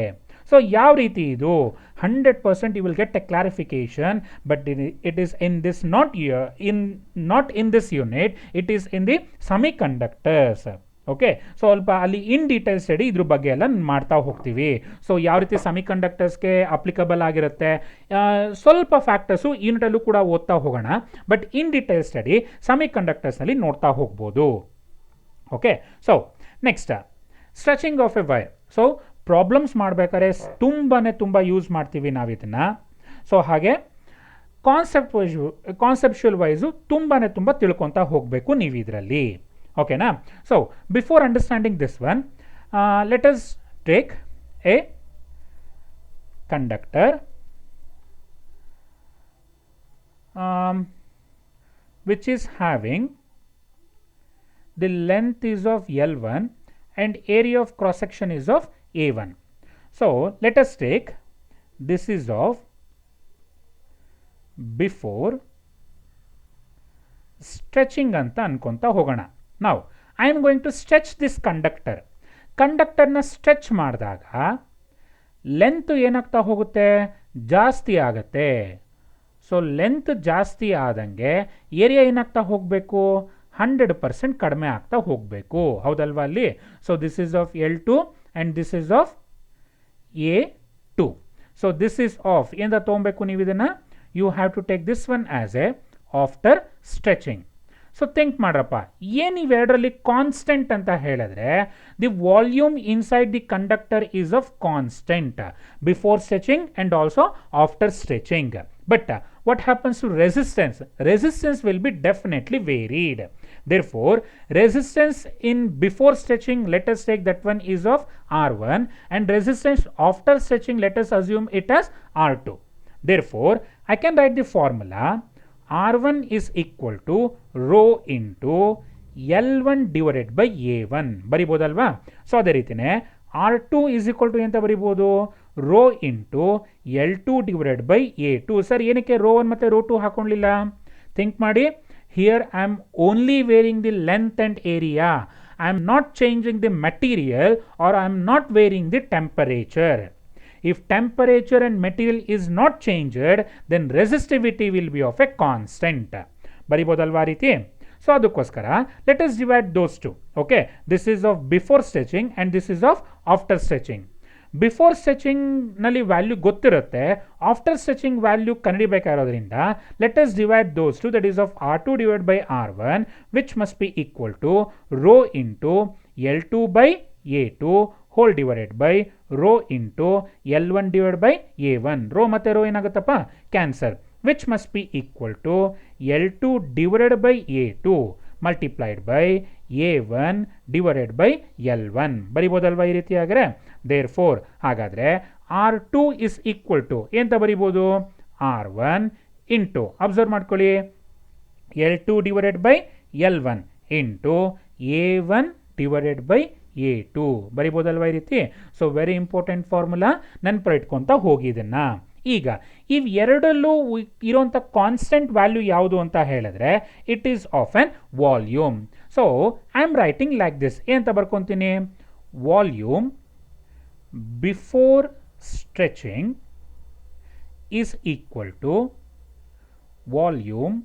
ಸೊ ಯಾವ ರೀತಿ ಇದು? 100% you will get a clarification, but it is in this not in this unit, it is in the semiconductors. Okay, ಸ್ವಲ್ಪ ಅಲ್ಲಿ ಇನ್ ಡೀಟೇಲ್ ಸ್ಟಡಿ ಇದ್ರ ಬಗ್ಗೆ ಎಲ್ಲ ಮಾಡ್ತಾ ಹೋಗ್ತೀವಿ. ಸೊ ಯಾವ ರೀತಿ ಸೆಮಿಕಂಡಕ್ಟರ್ಸ್ಗೆ ಅಪ್ಲಿಕಬಲ್ ಆಗಿರುತ್ತೆ, ಸ್ವಲ್ಪ ಫ್ಯಾಕ್ಟರ್ಸು ಯೂನಿಟಲ್ಲೂ ಕೂಡ ಓದ್ತಾ ಹೋಗೋಣ, ಬಟ್ ಇನ್ ಡೀಟೇಲ್ ಸ್ಟಡಿ ಸೆಮಿಕಂಡಕ್ಟರ್ಸ್ನಲ್ಲಿ ನೋಡ್ತಾ ಹೋಗ್ಬೋದು. Okay, so next stretching of A wire. So problems ಮಾಡಬೇಕಾದ್ರೆ ತುಂಬ ಯೂಸ್ ಮಾಡ್ತೀವಿ ನಾವು ಇದನ್ನು. ಸೊ ಹಾಗೆ ಕಾನ್ಸೆಪ್ಚುಯಲ್ ವೈಸು ತುಂಬ ತಿಳ್ಕೊತಾ ಹೋಗಬೇಕು ನೀವು ಇದರಲ್ಲಿ. ಓಕೆನಾ? So before understanding this one, let us take A conductor which is having the length is of L1 and area of cross section is of A1. So let us take this is of before stretching anta ankonta hogana. Now I am going to stretch this conductor. Conductor na stretch ಮಾಡಿದಾಗ length ಏನಾಗ್ತಾ ಹೋಗುತ್ತೆ? ಜಾಸ್ತಿ ಆಗುತ್ತೆ. So length ಜಾಸ್ತಿ ಆದಂಗೆ area ಏನಾಗ್ತಾ ಹೋಗಬೇಕು? 100% ಕಡಿಮೆ ಆಗ್ತಾ ಹೋಗಬೇಕು. ಹೌದಲ್ವಾ ಅಲ್ಲಿ? So this is of L2 and this is of A2. So this is of ಏನದ ತೊಗೊಬೇಕು ನೀವು ಇದನ್ನ? You have to take this one as a after stretching. So think ಮಾಡ್ರಪ್ಪ, ಏನು ಇವೆರಡರಲ್ಲಿ ಕಾನ್ಸ್ಟೆಂಟ್ ಅಂತ ಹೇಳಿದ್ರೆ the volume inside the conductor is of constant before stretching and also after stretching. But what happens to resistance? Resistance will be definitely varied. Therefore, resistance in before stretching, let us take that one is of R1, and resistance after stretching, let us assume it as R2. Therefore, I can write the formula R1 is equal to rho into L1 divided by A1. ಬರಿಬೋದಲ್ವಾ? So ಅದೇ ರೀತಿನೇ R2 is equal to ಎಂತ ಬರಿಬೋದು? Rho into L2 divided by A2. Sir ಏನಕ್ಕೆ rho 1 ಮತ್ತು rho 2 ಹಾಕೊಳ್ಳಿಲ್ಲ? Think ಮಾಡಿ. Here I am only varying the length and area. I am not changing the material or I am not varying the temperature. If temperature and material is not changed, then resistivity will be of a constant. ಬರಿಬೋದಲ್ವಾ ರೀತಿ? So ಅದಕ್ಕೋಸ್ಕರ let us divide those two. Okay, this is of before stretching and this is of after stretching. Before ಸ್ಟ್ರೆಚಿಂಗ್ನಲ್ಲಿ value ಗೊತ್ತಿರುತ್ತೆ, after stretching value ಕಂಡುಹಿಡಿಬೇಕಾಗಿರೋದ್ರಿಂದ let us divide those two, that is of R2 divide by R1 which must be equal to rho into L2 by A2 whole divided by rho into L1 divide by A1. Rho ಮತ್ತು rho ಏನಾಗುತ್ತಪ್ಪ cancel, which must be equal to L2 divided by A2 multiplied by A1 divided by L1 ಬರಿಬೋದಲ್ವಾ ಈ ರೀತಿ ಆಗಿದ್ರೆ. There four ಹಾಗಾದರೆ R2 is equal to ಎಂತ ಬರಿಬೋದು, R1 into observe ಮಾಡ್ಕೊಳ್ಳಿ L2 divided by L1 into A1 divided by A2 ಬರಿಬೋದಲ್ವಾ ಈ ರೀತಿ. ಸೊ ವೆರಿ ಇಂಪಾರ್ಟೆಂಟ್ ಫಾರ್ಮುಲಾ, ನೆನಪಿಟ್ಕೊತ ಹೋಗಿದ್ದನ್ನ. ಈಗ ಇವು ಎರಡಲ್ಲೂ ಇರೋಂಥ ಕಾನ್ಸ್ಟೆಂಟ್ ವ್ಯಾಲ್ಯೂ ಯಾವುದು ಅಂತ ಹೇಳಿದ್ರೆ it is of an volume. So I am writing like this, ಏನಂತ ಬರ್ಕೊತೀನಿ, volume before stretching is equal to volume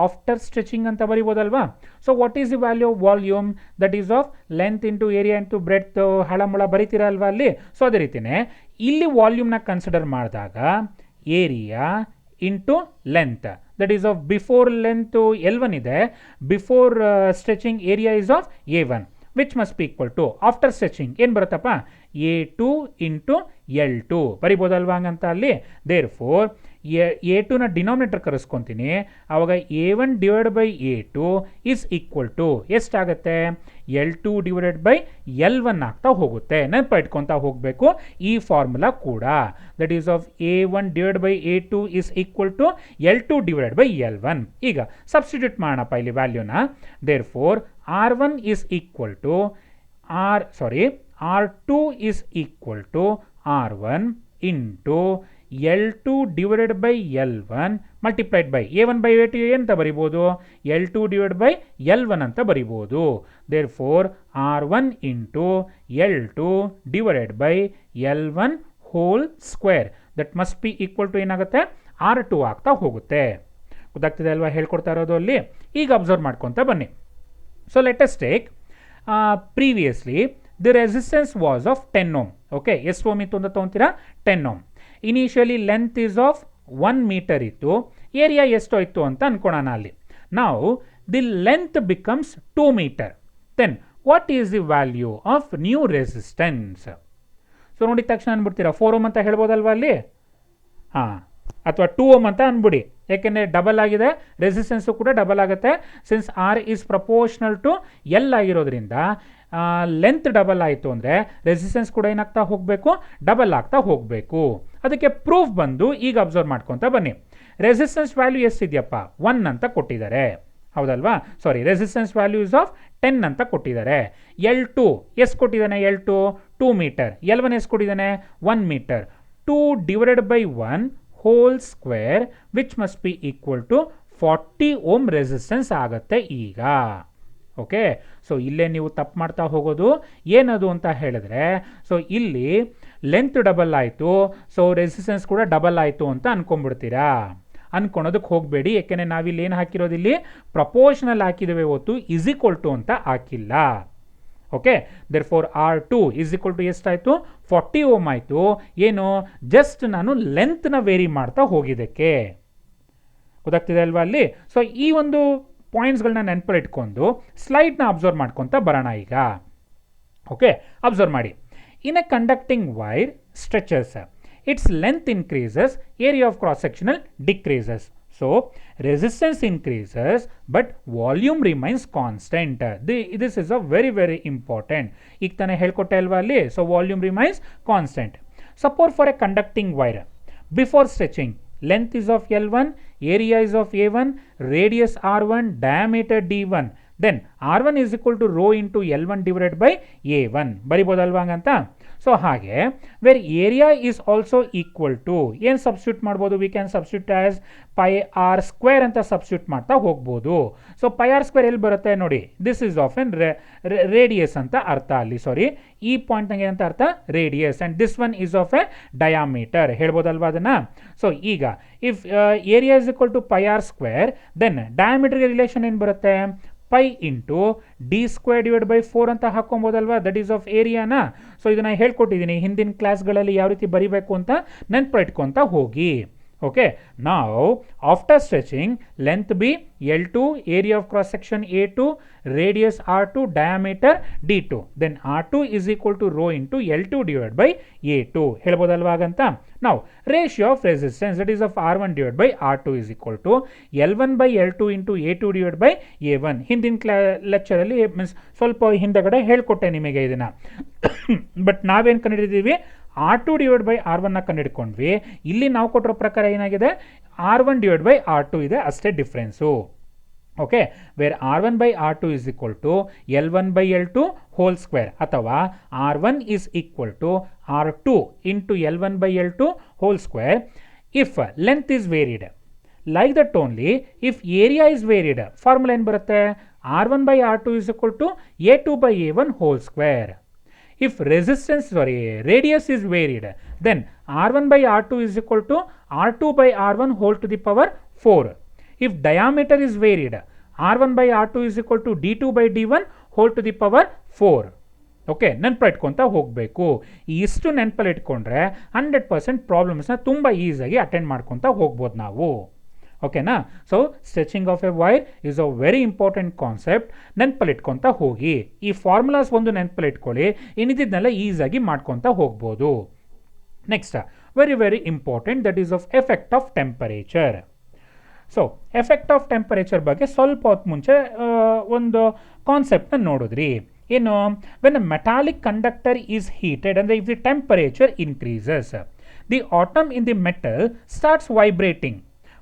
after stretching ಅಂತ ಬರಿಬೋದಲ್ವಾ. So what is the value of volume, that is of length into area into breadth, ಹಳಮುಳ ಬರಿತೀರಲ್ವಾ ಅಲ್ಲಿ. So ಅದೇ ರೀತಿಯೇ ಇಲ್ಲಿ ವಾಲ್ಯೂಮ್ನ consider ಮಾಡಿದಾಗ area into length, that is of before length L1 ಇದೆ, before stretching area is of A1 which must be equal to after stretching ಏನು ಬರುತ್ತಪ್ಪ A2 into L2 ಬರಿಬೋದಲ್ವಾ ಹಂಗಂತ ಅಲ್ಲಿ. ದೇರ್ ಫೋರ್ A2ನ ಡಿನಾಮಿನೇಟರ್ ಕರೆಸ್ಕೊತೀನಿ, ಆವಾಗ A1 divide by A2 is equal to ಎಷ್ಟಾಗುತ್ತೆ, L2 ಡಿವೈಡೆಡ್ ಬೈ L1 ಆಗ್ತಾ ಹೋಗುತ್ತೆ. ನೆನಪು ಇಟ್ಕೊತಾ ಹೋಗಬೇಕು ಈ ಫಾರ್ಮುಲಾ ಕೂಡ, that is of A1 divide by A2 is equal to L2 divided by L1. ಈಗ ಸಬ್ಸ್ಟಿಟ್ಯೂಟ್ ಮಾಡೋಣಪ್ಪ ಇಲ್ಲಿ ವ್ಯಾಲ್ಯೂನ. Therefore R1 is equal to R2 is equal to R1 into L2 divided by L1 multiplied by A1 by A2 ಅಂತ ಬರಿಬೋದು, L2 divide by L1 ಅಂತ ಬರಿಬೋದು. Therefore R1 into L2 divided by L1 whole square that must be equal to ಏನಾಗುತ್ತೆ R2 ಆಗ್ತಾ ಹೋಗುತ್ತೆ. ಗೊತ್ತಾಗ್ತಿದೆ ಅಲ್ವಾ ಹೇಳ್ಕೊಡ್ತಾ ಇರೋದು ಅಲ್ಲಿ. ಈಗ ಅಬ್ಸರ್ವ್ ಮಾಡ್ಕೊತ ಬನ್ನಿ. So let us take previously the resistance was of 10 ohm. Okay, ಎಷ್ಟು ಓಮ್ ಇತ್ತು ಅಂತ ತೊಗೊಂತೀರಾ, 10 ohm. Initially length is of 1 metre ಇತ್ತು, ಏರಿಯಾ ಎಷ್ಟು ಇತ್ತು ಅಂತ ಅನ್ಕೊಳ್ಳೋಣ ಅಲ್ಲಿ. ನಾವು the length becomes 2 metre, then what is the value of new resistance. So ನೋಡಿದ ತಕ್ಷಣ ಅಂದ್ಬಿಡ್ತೀರಾ 4 ohm ಅಂತ ಹೇಳ್ಬೋದಲ್ವಾ ಅಲ್ಲಿ, ಹಾಂ, ಅಥವಾ 2 ohm ಅಂತ ಅಂದ್ಬಿಡಿ, ಯಾಕೆಂದರೆ ಡಬಲ್ ಆಗಿದೆ, ರೆಸಿಸ್ಟೆನ್ಸು ಕೂಡ ಡಬಲ್ ಆಗುತ್ತೆ. Since R is proportional to L ಆಗಿರೋದ್ರಿಂದ ಲೆಂತ್ ಡಬಲ್ ಆಯಿತು ಅಂದರೆ ರೆಸಿಸ್ಟೆನ್ಸ್ ಕೂಡ ಏನಾಗ್ತಾ ಹೋಗಬೇಕು, ಡಬಲ್ ಆಗ್ತಾ ಹೋಗಬೇಕು. ಅದಕ್ಕೆ ಪ್ರೂಫ್ ಬಂದು ಈಗ ಅಬ್ಸರ್ವ್ ಮಾಡ್ಕೊತ ಬನ್ನಿ. ರೆಸಿಸ್ಟೆನ್ಸ್ ವ್ಯಾಲ್ಯೂ ಎಷ್ಟಿದೆಯಪ್ಪ, 1 ಅಂತ ಕೊಟ್ಟಿದ್ದಾರೆ, ಹೌದಲ್ವಾ. ಸಾರಿ, ರೆಸಿಸ್ಟೆನ್ಸ್ ವ್ಯಾಲ್ಯೂ ಇಸ್ ಆಫ್ 10 ಅಂತ ಕೊಟ್ಟಿದ್ದಾರೆ. L2 ಎಷ್ಟು ಕೊಟ್ಟಿದ್ದಾನೆ, L2 2 ಮೀಟರ್, L1 ಎಷ್ಟು ಕೊಟ್ಟಿದ್ದಾನೆ 1 metre. 2 divided by 1 whole square which must be equal to 40 ohm resistance ಆಗುತ್ತೆ ಈಗ. ಓಕೆ, ಸೊ ಇಲ್ಲೇ ನೀವು ತಪ್ಪು ಮಾಡ್ತಾ ಹೋಗೋದು ಏನದು ಅಂತ ಹೇಳಿದ್ರೆ, ಸೊ ಇಲ್ಲಿ ಲೆಂತ್ ಡಬಲ್ ಆಯಿತು, ಸೊ ರೆಸಿಸ್ಟೆನ್ಸ್ ಕೂಡ ಡಬಲ್ ಆಯಿತು ಅಂತ ಅನ್ಕೊಂಡ್ಬಿಡ್ತೀರಾ. ಅನ್ಕೊಳೋದಕ್ಕೆ ಹೋಗಬೇಡಿ, ಯಾಕೆಂದರೆ ನಾವಿಲ್ಲಿ ಏನು ಹಾಕಿರೋದು, ಇಲ್ಲಿ ಪ್ರಪೋರ್ಷನಲ್ ಹಾಕಿದ್ದೇವೆ ಹೊತ್ತು ಈಸ್ ಈಕ್ವಲ್ ಟು ಅಂತ ಹಾಕಿಲ್ಲ. Okay, therefore R2 is equal to ಎಷ್ಟಾಯಿತು, 40 ಓಮ್ ಆಯಿತು. ಏನು, ಜಸ್ಟ್ ನಾನು ಲೆಂತ್ನ ವೇರಿ ಮಾಡ್ತಾ ಹೋಗಿದ್ದಕ್ಕೆ. ಗೊತ್ತಾಗ್ತಿದೆ ಅಲ್ವಾ ಅಲ್ಲಿ. ಸೊ ಈ ಒಂದು ಪಾಯಿಂಟ್ಸ್ಗಳನ್ನ ನೆನಪಲ್ಲಿ ಇಟ್ಕೊಂಡು ಸ್ಲೈಡ್ನ ಅಬ್ಸರ್ವ್ ಮಾಡ್ಕೊತ ಬರೋಣ ಈಗ. ಓಕೆ, ಅಬ್ಸರ್ವ್ ಮಾಡಿ. In a conducting wire stretches, its length increases, area of cross sectional decreases. So resistance increases but volume remains constant. This is a very important. ಈಗ ತಾನೇ ಹೇಳ್ಕೊಟ್ಟೆ ಅಲ್ವಾ ಅಲ್ಲಿ. So volume remains constant. Suppose for a conducting wire, before stretching, length is of L1, area is of A1, radius R1, diameter D1. Then R1 is equal to rho into L1 divided by A1. ಬರಿಬೋದಲ್ವಾ ಹಂಗಂತ. So ಹಾಗೆ where area is also equal to ಏನು substitute ಮಾಡ್ಬೋದು, we can substitute as pi r square ಅಂತ substitute ಮಾಡ್ತಾ ಹೋಗ್ಬೋದು. So pi r square ಎಲ್ಲಿ ಬರುತ್ತೆ ನೋಡಿ, this is of an radius ಅಂತ ಅರ್ಥ ಅಲ್ಲಿ. ಸಾರಿ, ಈ ಪಾಯಿಂಟ್ನಾಗ ಏನಂತ ಅರ್ಥ, radius, and this one is of a diameter. ಹೇಳ್ಬೋದಲ್ವಾ ಅದನ್ನು. ಸೊ ಈಗ if area is equal to pi r square, then ಡಯಾಮೀಟರ್ಗೆ ರಿಲೇಷನ್ ಏನು ಬರುತ್ತೆ, pi into D square divide by 4 ಅಂತ ಹಾಕೊಬೋದಲ್ವಾ, ದಟ್ ಈಸ್ ಆಫ್ ಏರಿಯಾನ. ಸೊ ಇದನ್ನು ಹೇಳ್ಕೊಟ್ಟಿದ್ದೀನಿ ಹಿಂದಿನ ಕ್ಲಾಸ್ಗಳಲ್ಲಿ ಯಾವ ರೀತಿ ಬರಿಬೇಕು ಅಂತ ನೆನ್ಪಿಟ್ಕೊತ ಹೋಗಿ. Okay, now after stretching, length be L2, area of cross section A2, radius R2, diameter D2, then R2 is equal to rho into L2 divided by A2. ಹೇಳ್ಬೋದಲ್ವಾ ಹಾಗಂತ. Now ratio of resistance, that is of R1 divided by R2 is equal to L1 by L2 into A2 divided by A1. ಹಿಂದಿನ ಲೆಕ್ಚರಲ್ಲಿ means ಸ್ವಲ್ಪ ಹಿಂದಗಡೆ ಹೇಳ್ಕೊಟ್ಟೆ ನಿಮಗೆ ಇದನ್ನ. But ನಾವೇನು ಕಂಡಿದ್ದೀವಿ, R2 divide by R1 ಕಂಡುಹಿಡ್ಕೊಂಡ್ವಿ. ಇಲ್ಲಿ ನಾವು ಕೊಟ್ಟಿರೋ ಪ್ರಕಾರ ಏನಾಗಿದೆ, R1 ಡಿವೈಡ್ ಬೈ R2 ಇದೆ, ಅಷ್ಟೇ difference. Okay, where R1 by R2 is equal to L1 by L2 whole square, ಅಥವಾ R1 is equal to R2 into L1 by L2 whole square if length is varied. Like that only if area is varied, formula ಏನು ಬರುತ್ತೆ, R1 by R2 is equal to A2 by A1 whole square. If radius is varied, then R1 by R2 is equal to R2 by R1 whole to the power 4. If diameter is varied, R1 by R2 is equal to D2 by D1 whole to the power 4. Okay, ನೆನಪಿಟ್ಕೊತ ಹೋಗಬೇಕು. ಇಷ್ಟು ನೆನಪಲ್ಲಿ ಇಟ್ಕೊಂಡ್ರೆ 100% ಪ್ರಾಬ್ಲಮ್ಸ್ನ ತುಂಬ ಈಸಿಯಾಗಿ attend ಮಾಡ್ಕೊತ ಹೋಗ್ಬೋದು ನಾವು. ಓಕೆನಾ. So stretching of A wire is a very important concept. ನೆನಪಲ್ಲಿ ಇಟ್ಕೊತ ಹೋಗಿ. ಈ ಫಾರ್ಮುಲಾಸ್ ಒಂದು ನೆನಪಲ್ಲಿ ಇಟ್ಕೊಳ್ಳಿ, ಇನ್ನಿದ್ದನ್ನೆಲ್ಲ ಈಸಿಯಾಗಿ ಮಾಡ್ಕೊತ ಹೋಗ್ಬೋದು. Next very very important, that is of effect of temperature. So effect of temperature ಬಗ್ಗೆ ಸ್ವಲ್ಪ ಹೊತ್ತು ಮುಂಚೆ ಒಂದು ಕಾನ್ಸೆಪ್ಟ್ನ ನೋಡಿದ್ರಿ. ಏನು, when a metallic conductor is heated, ಅಂದರೆ if the temperature increases, the atom in the metal starts vibrating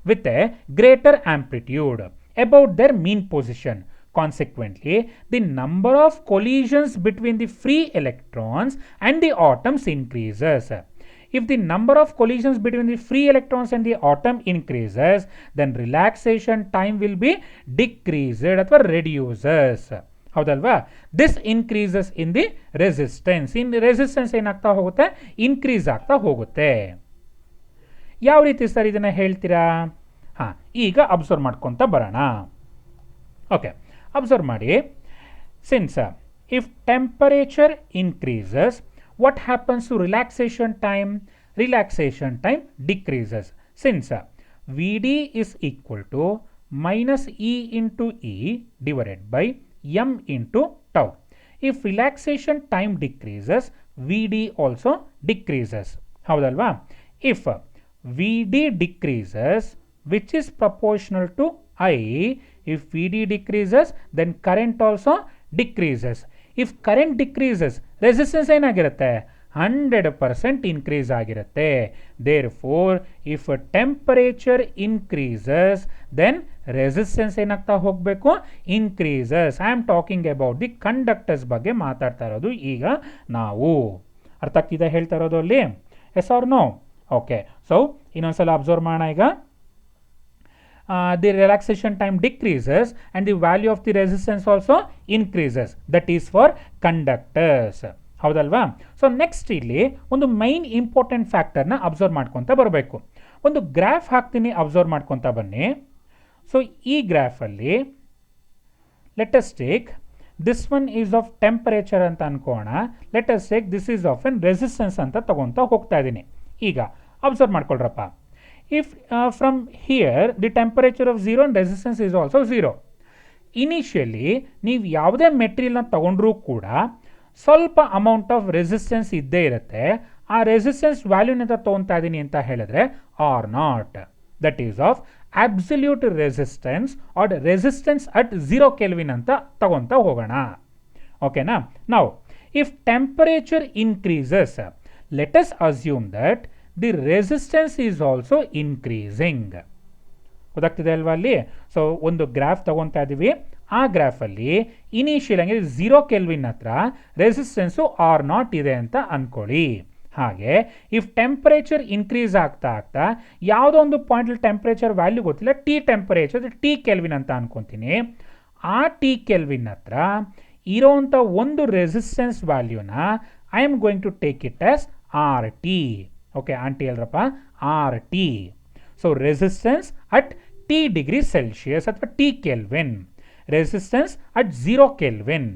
with a greater amplitude about their mean position. Consequently, the number of collisions between the free electrons and the atoms increases. If the number of collisions between the free electrons and the atom increases, then relaxation time will be decreased ಅಥವಾ reduces. ಹೌದಲ್ವಾ. This increases in the resistance. In resistance ಏನಾಗ್ತಾ ಹೋಗುತ್ತೆ, increase ಆಗ್ತಾ ಹೋಗುತ್ತೆ. ಯಾವ ರೀತಿ sir ಇದನ್ನು ಹೇಳ್ತೀರಾ? ಹಾಂ, ಈಗ ಅಬ್ಸರ್ವ್ ಮಾಡ್ಕೊತ ಬರೋಣ. ಓಕೆ, ಅಬ್ಸರ್ವ್ ಮಾಡಿ. Since if temperature increases, what happens to relaxation time? Relaxation time decreases. Since Vd is equal to minus E into E divided by M into tau. If relaxation time decreases, Vd also decreases. ಹೌದಲ್ವಾ? If Vd decreases, which is proportional to I, if Vd decreases, then current also decreases. If current decreases, resistance ಏನಾಗಿರುತ್ತೆ, 100% increase ಆಗಿರುತ್ತೆ. Therefore, if temperature increases, then resistance ಏನಾಗ್ತಾ ಹೋಗಬೇಕು, increases. I am talking about the conductors ಬಗ್ಗೆ ಮಾತಾಡ್ತಾ ಇರೋದು ಈಗ ನಾವು. ಅರ್ಥ ಆಗ್ತಿದೆ ಹೇಳ್ತಾ ಇರೋದು ಅಲ್ಲಿ? Yes or no? Okay, so ಇನ್ನೊಂದ್ಸಲ ಅಬ್ಸರ್ವ್ ಮಾಡೋಣ ಈಗ. The relaxation time decreases and the value of the resistance also increases. That is for conductors. ಹೌದಲ್ವಾ? ಸೊ ನೆಕ್ಸ್ಟ್ ಇಲ್ಲಿ ಒಂದು ಮೈನ್ ಇಂಪಾರ್ಟೆಂಟ್ ಫ್ಯಾಕ್ಟರ್ನ ಅಬ್ಸರ್ವ್ ಮಾಡ್ಕೊತ ಬರಬೇಕು. ಒಂದು ಗ್ರಾಫ್ ಹಾಕ್ತೀನಿ, ಅಬ್ಸರ್ವ್ ಮಾಡ್ಕೊತ ಬನ್ನಿ. ಸೊ ಈ ಗ್ರಾಫಲ್ಲಿ let us take this one is of temperature ಅಂತ ಅನ್ಕೋಣ. Let us take this is of an resistance ಅಂತ ತಗೊತಾ ಹೋಗ್ತಾ ಇದ್ದೀನಿ. ಈಗ ಅಬ್ಸರ್ವ್ ಮಾಡ್ಕೊಳ್ರಪ್ಪ. If from here the temperature of 0 and resistance is also 0. Initially ನೀವು ಯಾವುದೇ ಮೆಟೀರಿಯಲ್ನ ತಗೊಂಡ್ರೂ ಕೂಡ ಸ್ವಲ್ಪ ಅಮೌಂಟ್ ಆಫ್ ರೆಸಿಸ್ಟೆನ್ಸ್ ಇದ್ದೇ ಇರುತ್ತೆ. ಆ ರೆಸಿಸ್ಟೆನ್ಸ್ ವ್ಯಾಲ್ಯೂನಿಂದ ತೊಗೊತಾ ಇದ್ದೀನಿ ಅಂತ ಹೇಳಿದ್ರೆ R not, that is of absolute resistance R resistance at 0 kelvin ಅಂತ ತಗೊತಾ ಹೋಗೋಣ. ಓಕೆನಾ? ನಾವು if temperature increases, let us assume that the resistance is also increasing. ಗೊತ್ತಾಗ್ತಿದೆ ಅಲ್ವಾ ಅಲ್ಲಿ? ಸೊ ಒಂದು ಗ್ರಾಫ್ ತಗೊತಾ ಇದ್ದೀವಿ. ಆ ಗ್ರಾಫಲ್ಲಿ ಇನಿಷಿಯಲ್ ಆಗಿ 0 ಕೆಲ್ವಿನ್ ಹತ್ರ ರೆಸಿಸ್ಟೆನ್ಸು ಆರ್ ನಾಟ್ ಇದೆ ಅಂತ ಅಂದ್ಕೊಳ್ಳಿ. ಹಾಗೆ ಇಫ್ ಟೆಂಪರೇಚರ್ ಇನ್ಕ್ರೀಸ್ ಆಗ್ತಾ ಆಗ್ತಾ ಯಾವುದೋ ಒಂದು ಪಾಯಿಂಟಲ್ಲಿ ಟೆಂಪರೇಚರ್ ವ್ಯಾಲ್ಯೂ ಗೊತ್ತಿಲ್ಲ, ಟಿ ಟೆಂಪರೇಚರ್ ಟಿ ಕೆಲ್ವಿನ್ ಅಂತ ಅನ್ಕೊತೀನಿ. ಆ ಟಿ ಕೆಲ್ವಿನ್ ಹತ್ರ ಇರೋವಂಥ ಒಂದು ರೆಸಿಸ್ಟೆನ್ಸ್ ವ್ಯಾಲ್ಯೂನ I am going to take it as R T. Okay, aunty ಅಲ್ರಪ್ಪ, R T. So resistance at T degree Celsius ಅಥವಾ T kelvin. Resistance at 0 kelvin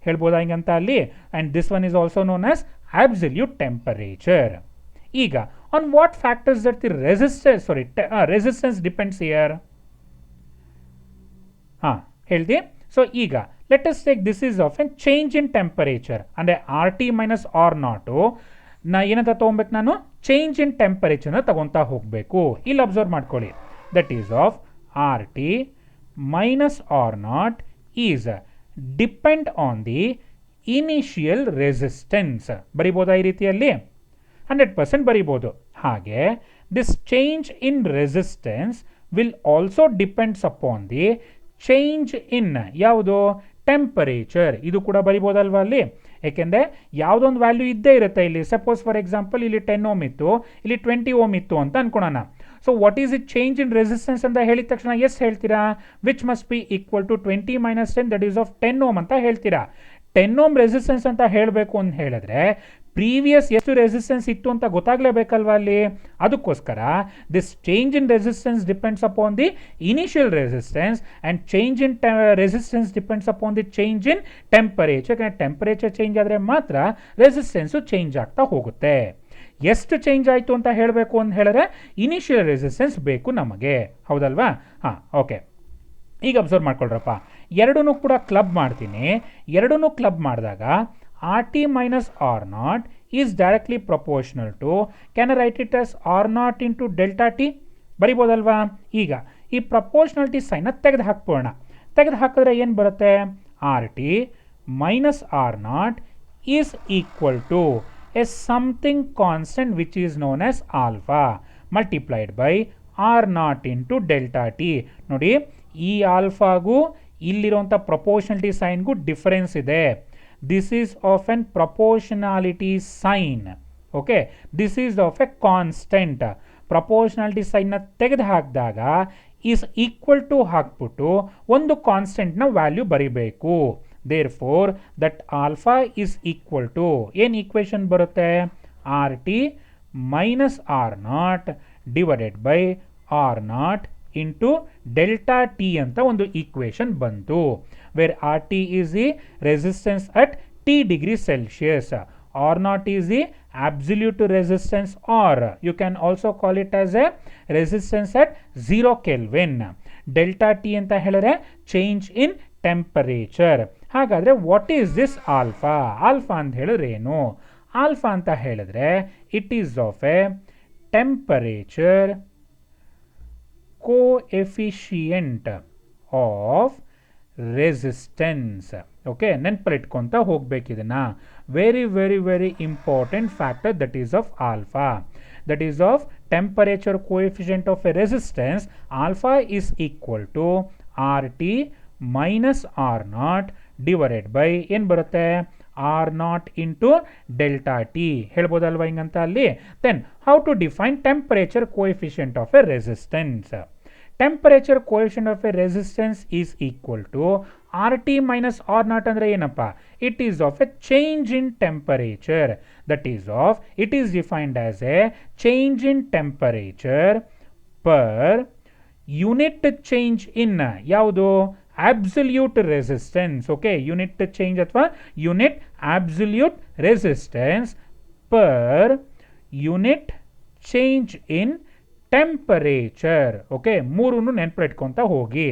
ಹೇಳ್ಬೋದಾ ಹಿಂಗಂತ ಅಲ್ಲಿ. And this one is also known as absolute temperature. ಈಗ on what factors that the resistance depends here? ಹಾಂ ಹೇಳ್ದಿ. So ಈಗ let us take this is of N change in temperature ಅಂದರೆ R T minus R ನಾಟು ಏನಂತ ತೊಗೊಬೇಕು ನಾನು? Change in ಟೆಂಪರೇಚರ್ನ ತಗೊತಾ ಹೋಗಬೇಕು. ಇಲ್ಲಿ observe ಮಾಡ್ಕೊಳ್ಳಿ, that is of R T minus R not is depend on the initial resistance. ಬರಿಬೋದಾ ಈ ರೀತಿಯಲ್ಲಿ? 100% ಬರಿಬೋದು. ಹಾಗೆ this change in resistance will also depends upon the change in ಯಾವುದು? ಟೆಂಪರೇಚರ್. ಇದು ಕೂಡ ಬರಿಬೋದಲ್ವ ಅಲ್ಲಿ? ಏಕೆಂದರೆ ಯಾವುದೊಂದು ವ್ಯಾಲ್ಯೂ ಇದ್ದೇ ಇರುತ್ತೆ ಇಲ್ಲಿ. ಸಪೋಸ್ ಫಾರ್ ಎಕ್ಸಾಂಪಲ್ ಇಲ್ಲಿ 10 ಓಮ್ ಇತ್ತು, ಇಲ್ಲಿ 20 ಓಮ್ ಇತ್ತು ಅಂತ ಅನ್ಕೊಳ್ಳೋಣ. So what is it change in resistance ಅಂತ ಹೇಳಿದ ತಕ್ಷಣ ಎಸ್ ಹೇಳ್ತೀರಾ? Which must be equal to 20 minus 10 that is of 10 ohm ಅಂತ ಹೇಳ್ತೀರಾ. 10 ಓಮ್ ರೆಸಿಸ್ಟೆನ್ಸ್ ಅಂತ ಹೇಳಬೇಕು ಅಂತ ಹೇಳಿದ್ರೆ ಪ್ರೀವಿಯಸ್ ಎಷ್ಟು ರೆಸಿಸ್ಟೆನ್ಸ್ ಇತ್ತು ಅಂತ ಗೊತ್ತಾಗಲೇಬೇಕಲ್ವ ಅಲ್ಲಿ. ಅದಕ್ಕೋಸ್ಕರ this change in resistance depends upon the initial resistance and change in resistance depends upon the change in temperature. ಯಾಕಂದರೆ ಟೆಂಪರೇಚರ್ ಚೇಂಜ್ ಆದರೆ ಮಾತ್ರ ರೆಸಿಸ್ಟೆನ್ಸು ಚೇಂಜ್ ಆಗ್ತಾ ಹೋಗುತ್ತೆ. ಎಷ್ಟು ಚೇಂಜ್ ಆಯಿತು ಅಂತ ಹೇಳಬೇಕು ಅಂತ ಹೇಳಿದ್ರೆ ಇನಿಷಿಯಲ್ ರೆಸಿಸ್ಟೆನ್ಸ್ ಬೇಕು ನಮಗೆ, ಹೌದಲ್ವಾ? ಹಾಂ, ಓಕೆ. ಈಗ ಅಬ್ಸರ್ವ್ ಮಾಡ್ಕೊಳ್ರಪ್ಪ, ಎರಡೂ ಕೂಡ ಕ್ಲಬ್ ಮಾಡ್ತೀನಿ. ಎರಡೂ ಕ್ಲಬ್ ಮಾಡಿದಾಗ R T minus R not is directly proportional to, can I write it as R not into delta T? ಬರಿಬೋದಲ್ವಾ? ಈಗ ಈ ಪ್ರಪೋರ್ಷನಾಲಿಟಿ ಸೈನ್ನ ತೆಗೆದು ಹಾಕ್ಬೋಣ. ತೆಗೆದು ಹಾಕಿದ್ರೆ ಏನು ಬರುತ್ತೆ? R T minus R not is equal to a something constant which is known as alpha multiplied by R not into delta T. ನೋಡಿ, ಈ ಆಲ್ಫಾಗೂ ಇಲ್ಲಿರುವಂಥ ಪ್ರಪೋರ್ಷನಾಲಿಟಿ ಸೈನ್ಗೂ ಡಿಫರೆನ್ಸ್ ಇದೆ. This is of an proportionality sign. Okay, this is of a constant. Proportionality sign ನ ತೆಗೆದು ಹಾಕಿದಾಗ is equal to ಹಾಕ್ಬಿಟ್ಟು ಒಂದು ಕಾನ್ಸ್ಟೆಂಟ್ನ ವ್ಯಾಲ್ಯೂ ಬರಿಬೇಕು. therefore that alpha is equal to ಏನು ಈಕ್ವೇಷನ್ ಬರುತ್ತೆ? R T minus R not divided by R not into delta T ಅಂತ ಒಂದು ಈಕ್ವೇಷನ್ ಬಂತು. where RT is the resistance at T degree Celsius. R naught is the absolute resistance, or you can also call it as a resistance at 0 Kelvin. Delta T ಅಂತ ಹೇಳಿದ್ರೆ change in temperature. ಹಾಗಾದರೆ what is this alpha? Alpha ಅಂತ ಹೇಳಿದ್ರೆ ಏನು? Alpha ಅಂತ ಹೇಳಿದ್ರೆ it is of a temperature coefficient of resistance. Okay, ನೆನಪಲ್ಲಿಟ್ಕೊಂತ ಹೋಗ್ಬೇಕು ಇದನ್ನ. Very very very important factor that is of alpha. That is of temperature coefficient of a resistance. Alpha is equal to R T minus R not divided by ಏನು ಬರುತ್ತೆ? R not into delta T. ಹೇಳ್ಬೋದಲ್ವಾ ಹಿಂಗಂತ ಅಲ್ಲಿ? Then how to define temperature coefficient of a resistance? Temperature coefficient of a resistance is equal to RT minus R naught andre ಏನಪ್ಪ? It is of a change in temperature. That is of, it is defined as a change in temperature per unit change in ಯಾವುದು? absolute resistance. Okay, unit change ಅಥವಾ unit absolute resistance per unit change in temperature. Okay, ಮೂರನ್ನು ನೆನಪಿಟ್ಕೊತ ಹೋಗಿ.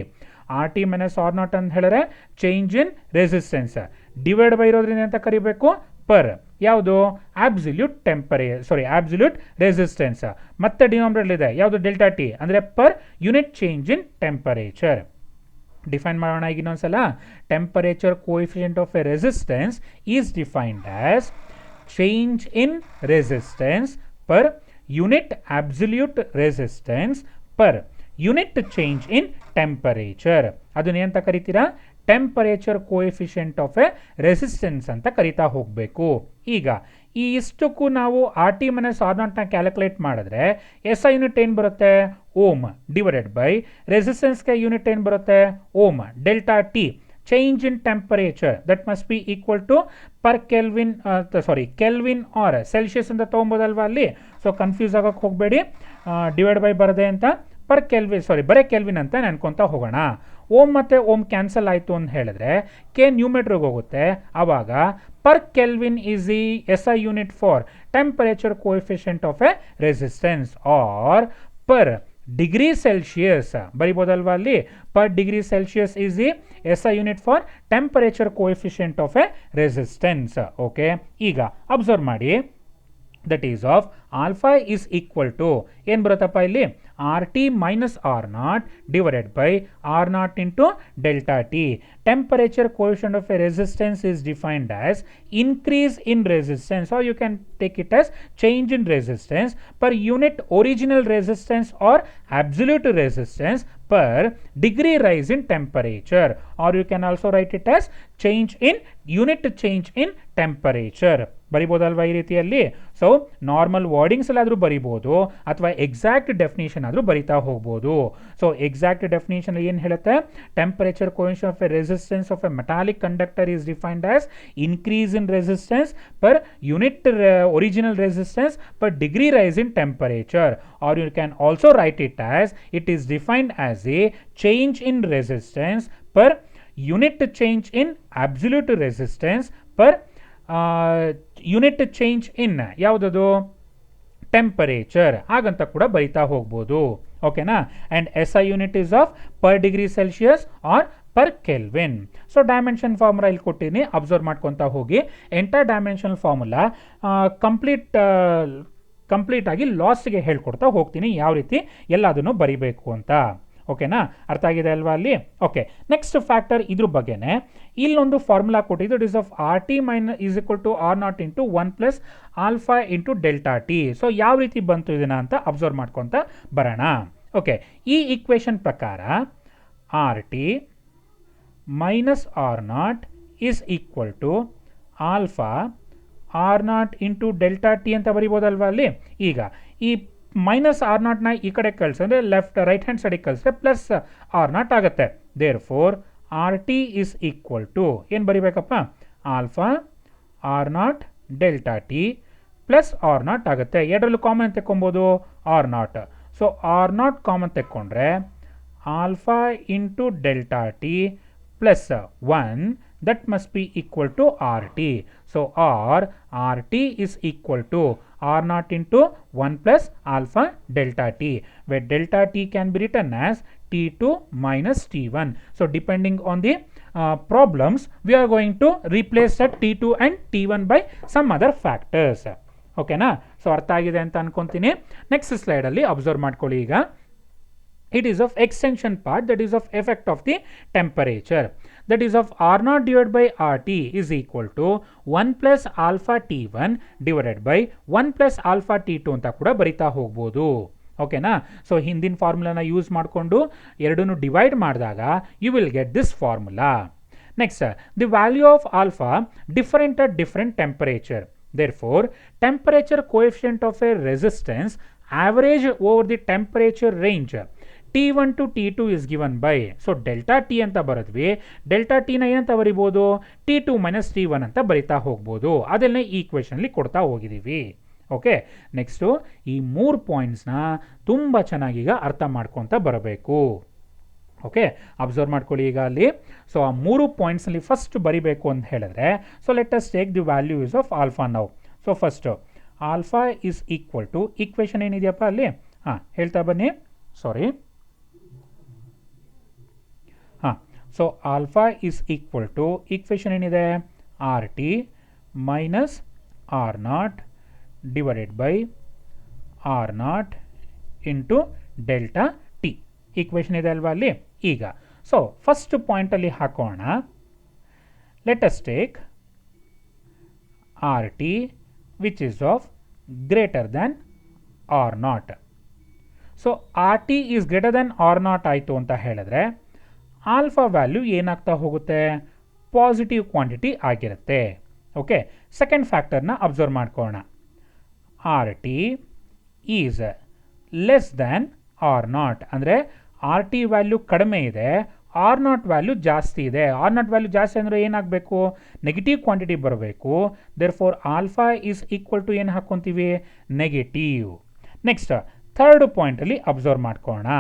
R T minus R not ಅಂತ ಹೇಳಿದ್ರೆ change in resistance, divide by ಇರೋದ್ರಿಂದ ಅಂತ ಕರಿಬೇಕು ಪರ್ ಯಾವುದು? Absolute absolute resistance. ಮತ್ತೆ ಡಿನಾಮಿನೇಟರ್ ಇದೆ ಯಾವುದು? ಡೆಲ್ಟಾ ಟಿ ಅಂದರೆ per unit change in temperature. Define ಮಾಡೋಣ ಈಗ ಇನ್ನೊಂದ್ಸಲ. Temperature coefficient of a resistance is defined as change in resistance per unit absolute resistance per unit change in temperature. ಅದನ್ನ ಏನಂತ ಕರಿತೀರಾ? Temperature coefficient of a resistance ಅಂತ ಕರಿತಾ ಹೋಗಬೇಕು. ಈಗ ಈ ಇಷ್ಟಕ್ಕೂ ನಾವು ಆರ್ ಟಿ ಮೈನಸ್ ಆರ್ ನಾಟ್ನ ಕ್ಯಾಲ್ಕುಲೇಟ್ ಮಾಡಿದ್ರೆ ಎಸ್ ಐ ಯೂನಿಟ್ ಏನು ಬರುತ್ತೆ? ಓಮ್ ಡಿವೈಡೆಡ್ ಬೈ ರೆಸಿಸ್ಟೆನ್ಸ್ಗೆ ಯೂನಿಟ್ ಏನು ಬರುತ್ತೆ? Ohm. Delta T change in temperature that must be equal to per Kelvin Kelvin or Celsius ಅಂತ ತೊಗೊಂಬೋದಲ್ವಾ ಅಲ್ಲಿ? ಸೊ ಕನ್ಫ್ಯೂಸ್ ಆಗಕ್ಕೆ ಹೋಗಬೇಡಿ. ಡಿವೈಡ್ ಬೈ ಬರದೆ ಅಂತ ಪರ್ ಕೆಲ್ವಿನ್ ಬರೇ ಕೆಲ್ವಿನ್ ಅಂತ ನೆನ್ಕೊತಾ ಹೋಗೋಣ. ಓಮ್ ಮತ್ತು ಓಮ್ ಕ್ಯಾನ್ಸಲ್ ಆಯಿತು ಅಂತ ಹೇಳಿದ್ರೆ ಕೆ ನ್ಯೂಮೆಟ್ರಿಗೆ ಹೋಗುತ್ತೆ. ಆವಾಗ per Kelvin is the SI unit for temperature coefficient of a resistance, or per degree Celsius ಬರಿಬೋದಲ್ವಾ ಅಲ್ಲಿ, per degree Celsius is the SI unit for temperature coefficient of a resistance. Okay, ಈಗ observe ಮಾಡಿ, that is of alpha is equal to ಏನು ಬರುತ್ತಪ್ಪ ಇಲ್ಲಿ, RT minus R0 divided by R0 into delta T. Temperature coefficient of a resistance is defined as increase in resistance, or you can take it as change in resistance per unit original resistance or absolute resistance per degree rise in temperature, or you can also write it as change in unit change in temperature. ಬರಿಬೋದಲ್ವಾ ಈ ರೀತಿಯಲ್ಲಿ. So normal wordings ಎಲ್ಲಾದರೂ ಬರಿಬೋದು ಅಥವಾ exact definition ಆದರೂ ಬರಿತಾ ಹೋಗ್ಬೋದು. So exact definition ಏನು ಹೇಳುತ್ತೆ, temperature coefficient of a resistance of a metallic conductor is defined as increase in resistance per unit original resistance per degree rise in temperature, or you can also write it as it is defined as a change in resistance per unit change in absolute resistance per unit change in ಯಾವುದದು temperature, ಹಾಗಂತ ಕೂಡ ಬರಿತಾ ಹೋಗ್ಬೋದು. ಓಕೆನಾ. And SI unit is of per degree Celsius or per kelvin. So dimension formula ಇಲ್ಲಿ ಕೊಟ್ಟಿನಿ, observe ಮಾಡ್ಕೊತಾ ಹೋಗಿ. ಎಂಟರ್ ಡೈಮೆನ್ಷನಲ್ ಫಾರ್ಮುಲಾ ಕಂಪ್ಲೀಟ್ ಆಗಿ ಲಾಸ್ಟ್ಗೆ ಹೇಳ್ಕೊಡ್ತಾ ಹೋಗ್ತೀನಿ ಯಾವ ರೀತಿ ಎಲ್ಲದನ್ನು ಬರಿಬೇಕು ಅಂತ. ಓಕೆನಾ, ಅರ್ಥ ಆಗಿದೆ ಅಲ್ವಾ ಅಲ್ಲಿ. ಓಕೆ, ನೆಕ್ಸ್ಟ್ ಫ್ಯಾಕ್ಟರ್ ಇದ್ರ ಬಗ್ಗೆನೆ ಇಲ್ಲೊಂದು ಫಾರ್ಮುಲಾ ಕೊಟ್ಟಿದ್ದು, it is of RT minus is equal to R0 into 1 plus alpha into delta T. So ಯಾವ ರೀತಿ ಬಂತು ಇದನ್ನ ಅಂತ ಅಬ್ಸರ್ವ್ ಮಾಡ್ಕೊತ ಬರೋಣ. ಓಕೆ, ಈ ಈಕ್ವೇಶನ್ ಪ್ರಕಾರ RT minus R0 is equal to alpha R0 into delta T ಅಂತ ಬರಿಬೋದಲ್ವಾ ಅಲ್ಲಿ. ಈಗ ಈ ಮೈನಸ್ R0ನ ಈ ಕಡೆ ಕಳಿಸಿದ್ರೆ ರೈಟ್ ಹ್ಯಾಂಡ್ ಸೈಡಿಗೆ ಕಳಿಸಿದ್ರೆ ಪ್ಲಸ್ R0 ಆಗುತ್ತೆ. Therefore RT is equal to ಏನು ಬರಿಬೇಕಪ್ಪ, alpha R0 delta T plus R0 ಆಗುತ್ತೆ. ಎರಡರಲ್ಲೂ ಕಾಮನ್ ತೆಕ್ಕೊಬೋದು R0. ಸೊ R0 ಕಾಮನ್ ತೆಕ್ಕೊಂಡ್ರೆ alpha into delta T plus 1 that must be equal to RT. So RT is equal to R0 into 1 plus alpha delta T, where delta T can be written as T2 minus T1. So depending on the problems, we are going to replace that T2 and T1 by some other factors. ಓಕೆನಾ. So ಅರ್ಥ ಆಗಿದೆ ಅಂತ ಅನ್ಕೊಂತೀನಿ. Next ಸ್ಲೈಡಲ್ಲಿ observe ಮಾಡ್ಕೊಳ್ಳಿ. ಈಗ it is of extension part, that is of effect of the temperature, that is of R0 divided by RT is equal to 1 plus alpha T1 divided by 1 plus alpha T2 ಅಂತ ಕೂಡ ಬರಿತಾ ಹೋಗ್ಬೋದು. ಓಕೆನಾ. So ಹಿಂದಿನ ಫಾರ್ಮುಲಾನ use ಮಾಡಿಕೊಂಡು ಎರಡನ್ನು divide ಮಾಡಿದಾಗ you will get this formula. Next, the value of alpha different at different temperature. Therefore, temperature coefficient of a resistance average over the temperature range T1 to T2 is given by, so delta T ಅಂತ ಬರೆದ್ವಿ, delta ಟಿನ ಏನಂತ ಬರಿಬೋದು, T2 minus T1 ಅಂತ ಬರಿತಾ ಹೋಗ್ಬೋದು. ಅದನ್ನೇ ಈ ಈಕ್ವೇಷನಲ್ಲಿ ಕೊಡ್ತಾ ಹೋಗಿದ್ದೀವಿ. ಓಕೆ, ನೆಕ್ಸ್ಟು ಈ 3 ಪಾಯಿಂಟ್ಸ್ನ ತುಂಬ ಚೆನ್ನಾಗೀಗ ಅರ್ಥ ಮಾಡ್ಕೊತ ಬರಬೇಕು. ಓಕೆ, ಅಬ್ಸರ್ವ್ ಮಾಡ್ಕೊಳ್ಳಿ ಈಗ ಅಲ್ಲಿ. ಸೊ ಆ 3 ಪಾಯಿಂಟ್ಸ್ನಲ್ಲಿ ಫಸ್ಟ್ ಬರಿಬೇಕು ಅಂತ ಹೇಳಿದ್ರೆ, so let us take the values of alpha now. So first alpha is equal to equation ಏನಿದೆಯಪ್ಪ ಅಲ್ಲಿ, ಹೇಳ್ತಾ ಬನ್ನಿ, sorry. So alpha is equal to equation ಏನಿದೆ, RT minus R0 divided by R0 into delta T. Equation ಇದೆ ಅಲ್ವಾ ಅಲ್ಲಿ. ಈಗ so first ಪಾಯಿಂಟಲ್ಲಿ ಹಾಕೋಣ. Let us take RT which is of greater than R0. So RT is greater than R0 ಆಯಿತು ಅಂತ ಹೇಳಿದ್ರೆ ಆಲ್ಫಾ ವ್ಯಾಲ್ಯೂ ಏನಾಗ್ತಾ ಹೋಗುತ್ತೆ, ಪಾಸಿಟಿವ್ ಕ್ವಾಂಟಿಟಿ ಆಗಿರುತ್ತೆ. ಓಕೆ, ಸೆಕೆಂಡ್ ಫ್ಯಾಕ್ಟರ್ನ ಅಬ್ಸರ್ವ್ ಮಾಡ್ಕೊಳ್ಳೋಣ. RT is less than R0 ಅಂದರೆ RT ವ್ಯಾಲ್ಯೂ ಕಡಿಮೆ ಇದೆ, R0 ವ್ಯಾಲ್ಯೂ ಜಾಸ್ತಿ ಇದೆ. R0 ವ್ಯಾಲ್ಯೂ ಜಾಸ್ತಿ ಅಂದರೆ ಏನಾಗಬೇಕು, ನೆಗೆಟಿವ್ ಕ್ವಾಂಟಿಟಿ ಬರಬೇಕು. Therefore alpha is equal to ಏನು ಹಾಕ್ಕೊತೀವಿ, ನೆಗೆಟಿವ್. ನೆಕ್ಸ್ಟ್ ಥರ್ಡ್ ಪಾಯಿಂಟಲ್ಲಿ ಅಬ್ಸರ್ವ್ ಮಾಡ್ಕೊಳ್ಳೋಣ.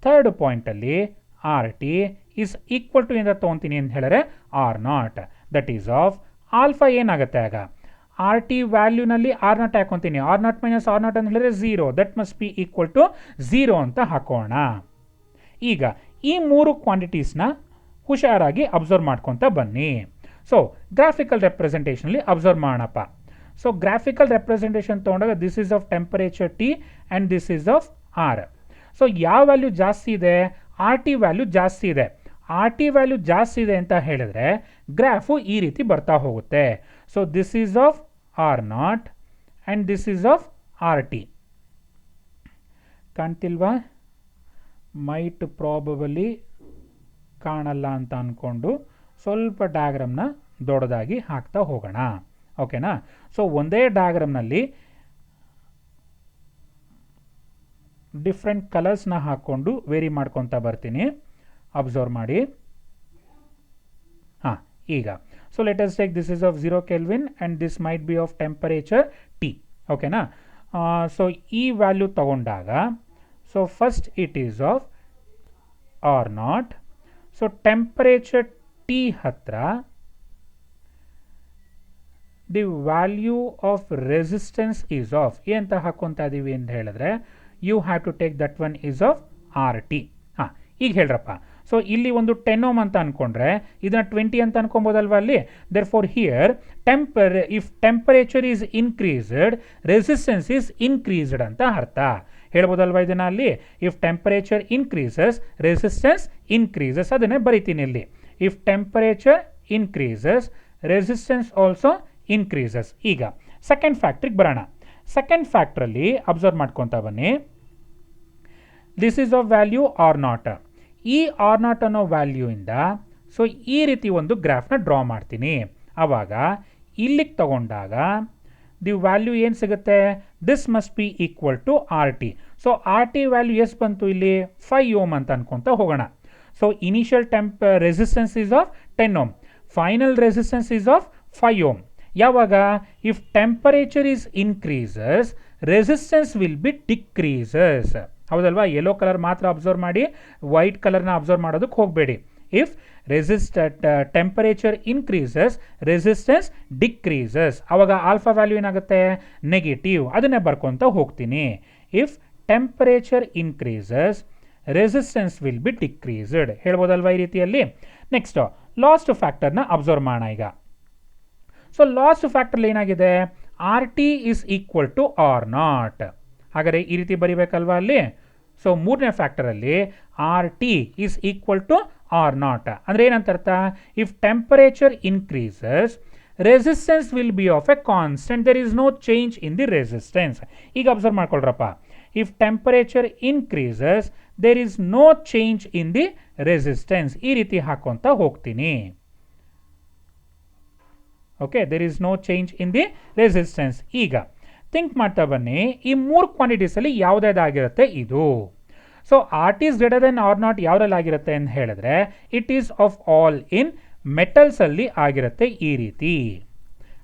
ಥರ್ಡ್ ಪಾಯಿಂಟಲ್ಲಿ RT ಇಸ್ ಈಕ್ವಲ್ ಟು ಏನಾರ ತೊಗೊತೀನಿ ಅಂತ ಹೇಳಿದ್ರೆ R not. That is of alpha ಏನಾಗುತ್ತೆ ಆಗ ಆರ್ ಟಿ ವ್ಯಾಲ್ಯೂನಲ್ಲಿ ಆರ್ ನಾಟ್ ಹಾಕೊತೀನಿ. R nought minus R not ಅಂತ ಹೇಳಿದ್ರೆ zero. That must be equal to zero ಅಂತ ಹಾಕೋಣ. ಈಗ ಈ ಮೂರು ಕ್ವಾಂಟಿಟೀಸ್ನ ಹುಷಾರಾಗಿ ಅಬ್ಸರ್ವ್ ಮಾಡ್ಕೊತ ಬನ್ನಿ. ಸೊ ಗ್ರಾಫಿಕಲ್ ರೆಪ್ರೆಸೆಂಟೇಷನಲ್ಲಿ ಅಬ್ಸರ್ವ್ ಮಾಡೋಣಪ್ಪ. ಸೊ ಗ್ರಾಫಿಕಲ್ ರೆಪ್ರೆಸೆಂಟೇಷನ್ ತೊಗೊಂಡಾಗ this is of temperature T and this is of R. So ಯಾವ ವ್ಯಾಲ್ಯೂ ಜಾಸ್ತಿ ಇದೆ? ಆರ್ ಟಿ ವ್ಯಾಲ್ಯೂ ಜಾಸ್ತಿ ಇದೆ. ಆರ್ ಟಿ ವ್ಯಾಲ್ಯೂ ಜಾಸ್ತಿ ಇದೆ ಅಂತ ಹೇಳಿದ್ರೆ ಗ್ರಾಫು ಈ ರೀತಿ ಬರ್ತಾ ಹೋಗುತ್ತೆ. So this is of R nought and this is of R T. ಕಾಣ್ತಿಲ್ವಾ? ಮೈಟ್ ಪ್ರಾಬಬಲಿ ಕಾಣಲ್ಲ ಅಂತ ಅಂದ್ಕೊಂಡು ಸ್ವಲ್ಪ ಡಯಾಗ್ರಾಮ್ನ ದೊಡ್ಡದಾಗಿ ಹಾಕ್ತಾ ಹೋಗೋಣ. ಓಕೆನಾ? ಸೊ ಒಂದೇ ಡಯಾಗ್ರಾಮ್ನಲ್ಲಿ ಡಿಫ್ರೆಂಟ್ ಕಲರ್ಸ್ನ ಹಾಕ್ಕೊಂಡು ವೇರಿ ಮಾಡ್ಕೊತಾ ಬರ್ತೀನಿ. ಅಬ್ಸರ್ವ್ ಮಾಡಿ. ಹಾಂ, ಈಗ so let us take this is of 0 kelvin and this might be of temperature T. ಓಕೆನಾ? ಸೊ ಈ ವ್ಯಾಲ್ಯೂ ತಗೊಂಡಾಗ so first it is of R nought. So temperature T ಹತ್ರ the value of resistance is of ಏನಂತ ಹಾಕ್ಕೊತಾ ಇದ್ದೀವಿ ಅಂತ ಹೇಳಿದ್ರೆ you have to take that one is of R T. ಹಾಂ, ಈಗ ಹೇಳ್ರಪ್ಪ. ಸೊ ಇಲ್ಲಿ ಒಂದು 10 ಓಮ್ ಅಂತ ಅಂದ್ಕೊಂಡ್ರೆ ಇದನ್ನ 20 ಅಂತ ಅನ್ಕೊಬೋದಲ್ವ ಅಲ್ಲಿ. Therefore here if temperature is increased resistance is increased ಅಂತ ಅರ್ಥ ಹೇಳ್ಬೋದಲ್ವ ಇದನ್ನ ಅಲ್ಲಿ. If temperature increases resistance increases, ಅದನ್ನೇ ಬರಿತೀನಿ ಇಲ್ಲಿ. If temperature increases resistance also increases. ಈಗ ಸೆಕೆಂಡ್ ಫ್ಯಾಕ್ಟ್ರಿಗೆ ಬರೋಣ. ಸೆಕೆಂಡ್ ಫ್ಯಾಕ್ಟ್ರಲ್ಲಿ ಅಬ್ಸರ್ವ್ ಮಾಡ್ಕೊತಾ ಬನ್ನಿ. This is of value R naught. ಈ ಆರ್ ನಾಟ್ ಅನ್ನೋ ವ್ಯಾಲ್ಯೂಯಿಂದ ಸೊ ಈ ರೀತಿ ಒಂದು ಗ್ರಾಫ್ನ ಡ್ರಾ ಮಾಡ್ತೀನಿ. ಆವಾಗ ಇಲ್ಲಿಗೆ ತಗೊಂಡಾಗ ದಿ ವ್ಯಾಲ್ಯೂ ಏನು ಸಿಗುತ್ತೆ? This must be equal to R T. So R T value ಎಷ್ಟು ಬಂತು ಇಲ್ಲಿ? 5 ಓಮ್ ಅಂತ ಅನ್ಕೊತ ಹೋಗೋಣ. So initial resistance is of 10 ohm, final resistance is of 5 ohm. ಯಾವಾಗ? If temperature is increases resistance will be decreases. ಹೌದಲ್ವಾ? Yellow colour ಮಾತ್ರ observe ಮಾಡಿ, ವೈಟ್ ಕಲರ್ನ ಅಬ್ಸರ್ವ್ ಮಾಡೋದಕ್ಕೆ ಹೋಗಬೇಡಿ. If temperature increases resistance decreases, ಅವಾಗ ಆಲ್ಫಾ ವ್ಯಾಲ್ಯೂ ಏನಾಗುತ್ತೆ? Negative. ಅದನ್ನೇ ಬರ್ಕೊತ ಹೋಗ್ತೀನಿ. If temperature increases resistance will be decreased ಹೇಳ್ಬೋದಲ್ವಾ ಈ ರೀತಿಯಲ್ಲಿ. ನೆಕ್ಸ್ಟ್ ಲಾಸ್ಟ್ ಫ್ಯಾಕ್ಟರ್ನ ಅಬ್ಸರ್ವ್ ಮಾಡೋಣ ಈಗ. ಸೊ ಲಾಸ್ಟ್ ಫ್ಯಾಕ್ಟರ್ ಏನಾಗಿದೆ? R T is equal to R naught. ಹಾಗಾದರೆ ಈ ರೀತಿ ಬರಿಬೇಕಲ್ವಾ ಅಲ್ಲಿ. ಸೊ ಮೂರನೇ ಫ್ಯಾಕ್ಟರಲ್ಲಿ R T is equal to R naught ಅಂದರೆ ಏನಂತ ಅರ್ಥ? If temperature increases resistance will be of a constant, there is no change in the resistance. ಈಗ ಅಬ್ಸರ್ವ್ ಮಾಡ್ಕೊಳ್ರಪ್ಪ. If temperature increases there is no change in the resistance. ಈ ರೀತಿ ಹಾಕೊಂತ ಹೋಗ್ತೀನಿ. Okay, there is no change in the resistance. ಈಗ think ಮಾಡ್ತಾ ಬನ್ನಿ, ಈ ಮೂರು ಕ್ವಾಂಟಿಟೀಸಲ್ಲಿ ಯಾವುದಾಗಿರುತ್ತೆ ಇದು? So R T is greater than R naught ಯಾವುದ್ರಲ್ಲಿ ಆಗಿರುತ್ತೆ ಅಂತ ಹೇಳಿದ್ರೆ it is of all in ಮೆಟಲ್ಸಲ್ಲಿ ಆಗಿರುತ್ತೆ ಈ ರೀತಿ.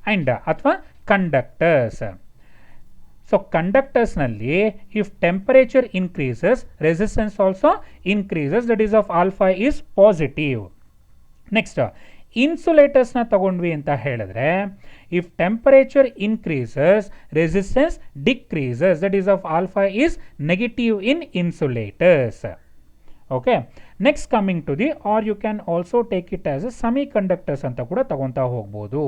ಆ್ಯಂಡ್ ಅಥವಾ ಕಂಡಕ್ಟರ್ಸ್. ಸೊ ಕಂಡಕ್ಟರ್ಸ್ನಲ್ಲಿ if temperature increases resistance also increases, that is of alpha is positive. Next ಇನ್ಸುಲೇಟರ್ಸ್ನ ತಗೊಂಡ್ವಿ ಅಂತ ಹೇಳಿದ್ರೆ if temperature increases resistance decreases, that is of alpha is negative in insulators. Okay, next coming to the or you can also take it as a semiconductors ಅಂತ ಕೂಡ ತಗೊತಾ ಹೋಗ್ಬೋದು.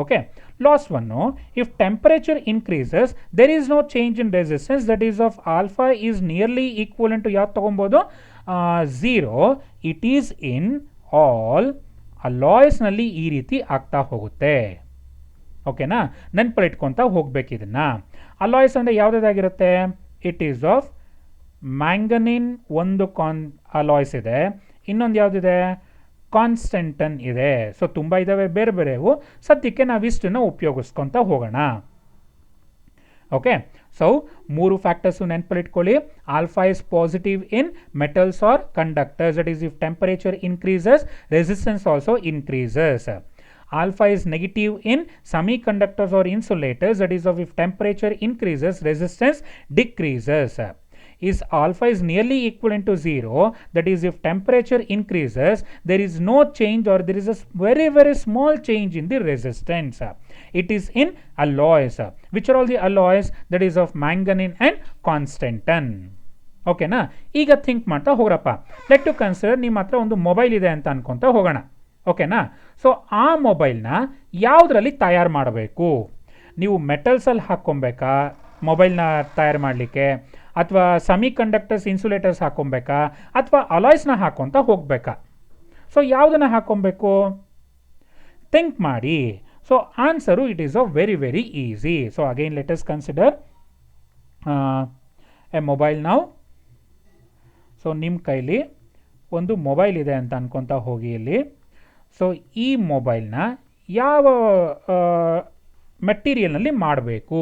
Okay, last one if temperature increases there is no change in resistance, that is of alpha is nearly equal to ಯಾವ್ದು ತಗೊಬೋದು? 0. It is in all ಅಲಾಯ್ಸ್ನಲ್ಲಿ ಈ ರೀತಿ ಆಗ್ತಾ ಹೋಗುತ್ತೆ. ಓಕೆನಾ? ನೆನಪಲ್ಲಿ ಇಟ್ಕೊತಾ ಹೋಗ್ಬೇಕು ಇದನ್ನ. ಅಲಾಯ್ಸ್ ಅಂದರೆ ಯಾವುದಾಗಿರುತ್ತೆ? ಇಟ್ ಈಸ್ ಆಫ್ ಮ್ಯಾಂಗನಿನ್ ಒಂದು ಅಲಾಯ್ಸ್ ಇದೆ, ಇನ್ನೊಂದು ಯಾವುದಿದೆ? ಕಾನ್ಸ್ಟೆಂಟನ್ ಇದೆ. ಸೊ ತುಂಬ ಇದ್ದಾವೆ ಬೇರೆ ಬೇರೆವು. ಸದ್ಯಕ್ಕೆ ನಾವು ಇಷ್ಟನ್ನು ಉಪಯೋಗಿಸ್ಕೊತ ಹೋಗೋಣ. ಓಕೆ, ಸೊ ಮೂರು ಫ್ಯಾಕ್ಟರ್ಸು ನೆನಪಲ್ಲಿಟ್ಕೊಳ್ಳಿ. Alpha is positive in metals or conductors, that is if temperature increases resistance also increases. Alpha is negative in semiconductors or insulators, that is of if temperature increases resistance decreases. is alpha is nearly equivalent to 0, that is if temperature increases there is no change or there is a very very small change in the resistance. It is in alloys. Which are all the alloys? That is of manganese and constantan. ಓಕೆನಾ? ಈಗ think ಮಾಡ್ತಾ ಹೋಗ್ರಪ್ಪ. Let to consider ನಿಮ್ಮ ಹತ್ರ ಒಂದು mobile ಇದೆ ಅಂತ ಅನ್ಕೊತಾ ಹೋಗೋಣ. ಓಕೆನಾ? ಸೊ ಆ ಮೊಬೈಲ್ನ ಯಾವುದರಲ್ಲಿ ತಯಾರು ಮಾಡಬೇಕು? ನೀವು ಮೆಟಲ್ಸಲ್ಲಿ ಹಾಕ್ಕೊಬೇಕಾ ಮೊಬೈಲ್ನ ತಯಾರು ಮಾಡಲಿಕ್ಕೆ, ಅಥವಾ ಸೆಮಿ ಕಂಡಕ್ಟರ್ಸ್ ಇನ್ಸುಲೇಟರ್ಸ್ ಹಾಕ್ಕೊಬೇಕಾ, ಅಥವಾ ಅಲಾಯ್ಸ್ನ ಹಾಕ್ಕೊತ ಹೋಗಬೇಕಾ? ಸೊ ಯಾವುದನ್ನು ಹಾಕ್ಕೊಬೇಕು? ಥಿಂಕ್ ಮಾಡಿ. So answer it is a very very easy. So again let us consider A mobile ನಾವು. ಸೊ ನಿಮ್ಮ ಕೈಲಿ ಒಂದು ಮೊಬೈಲ್ ಇದೆ ಅಂತ ಅನ್ಕೊತಾ ಹೋಗಿ ಇಲ್ಲಿ. ಸೊ ಈ ಮೊಬೈಲ್ನ ಯಾವ ಮೆಟೀರಿಯಲ್ನಲ್ಲಿ ಮಾಡಬೇಕು?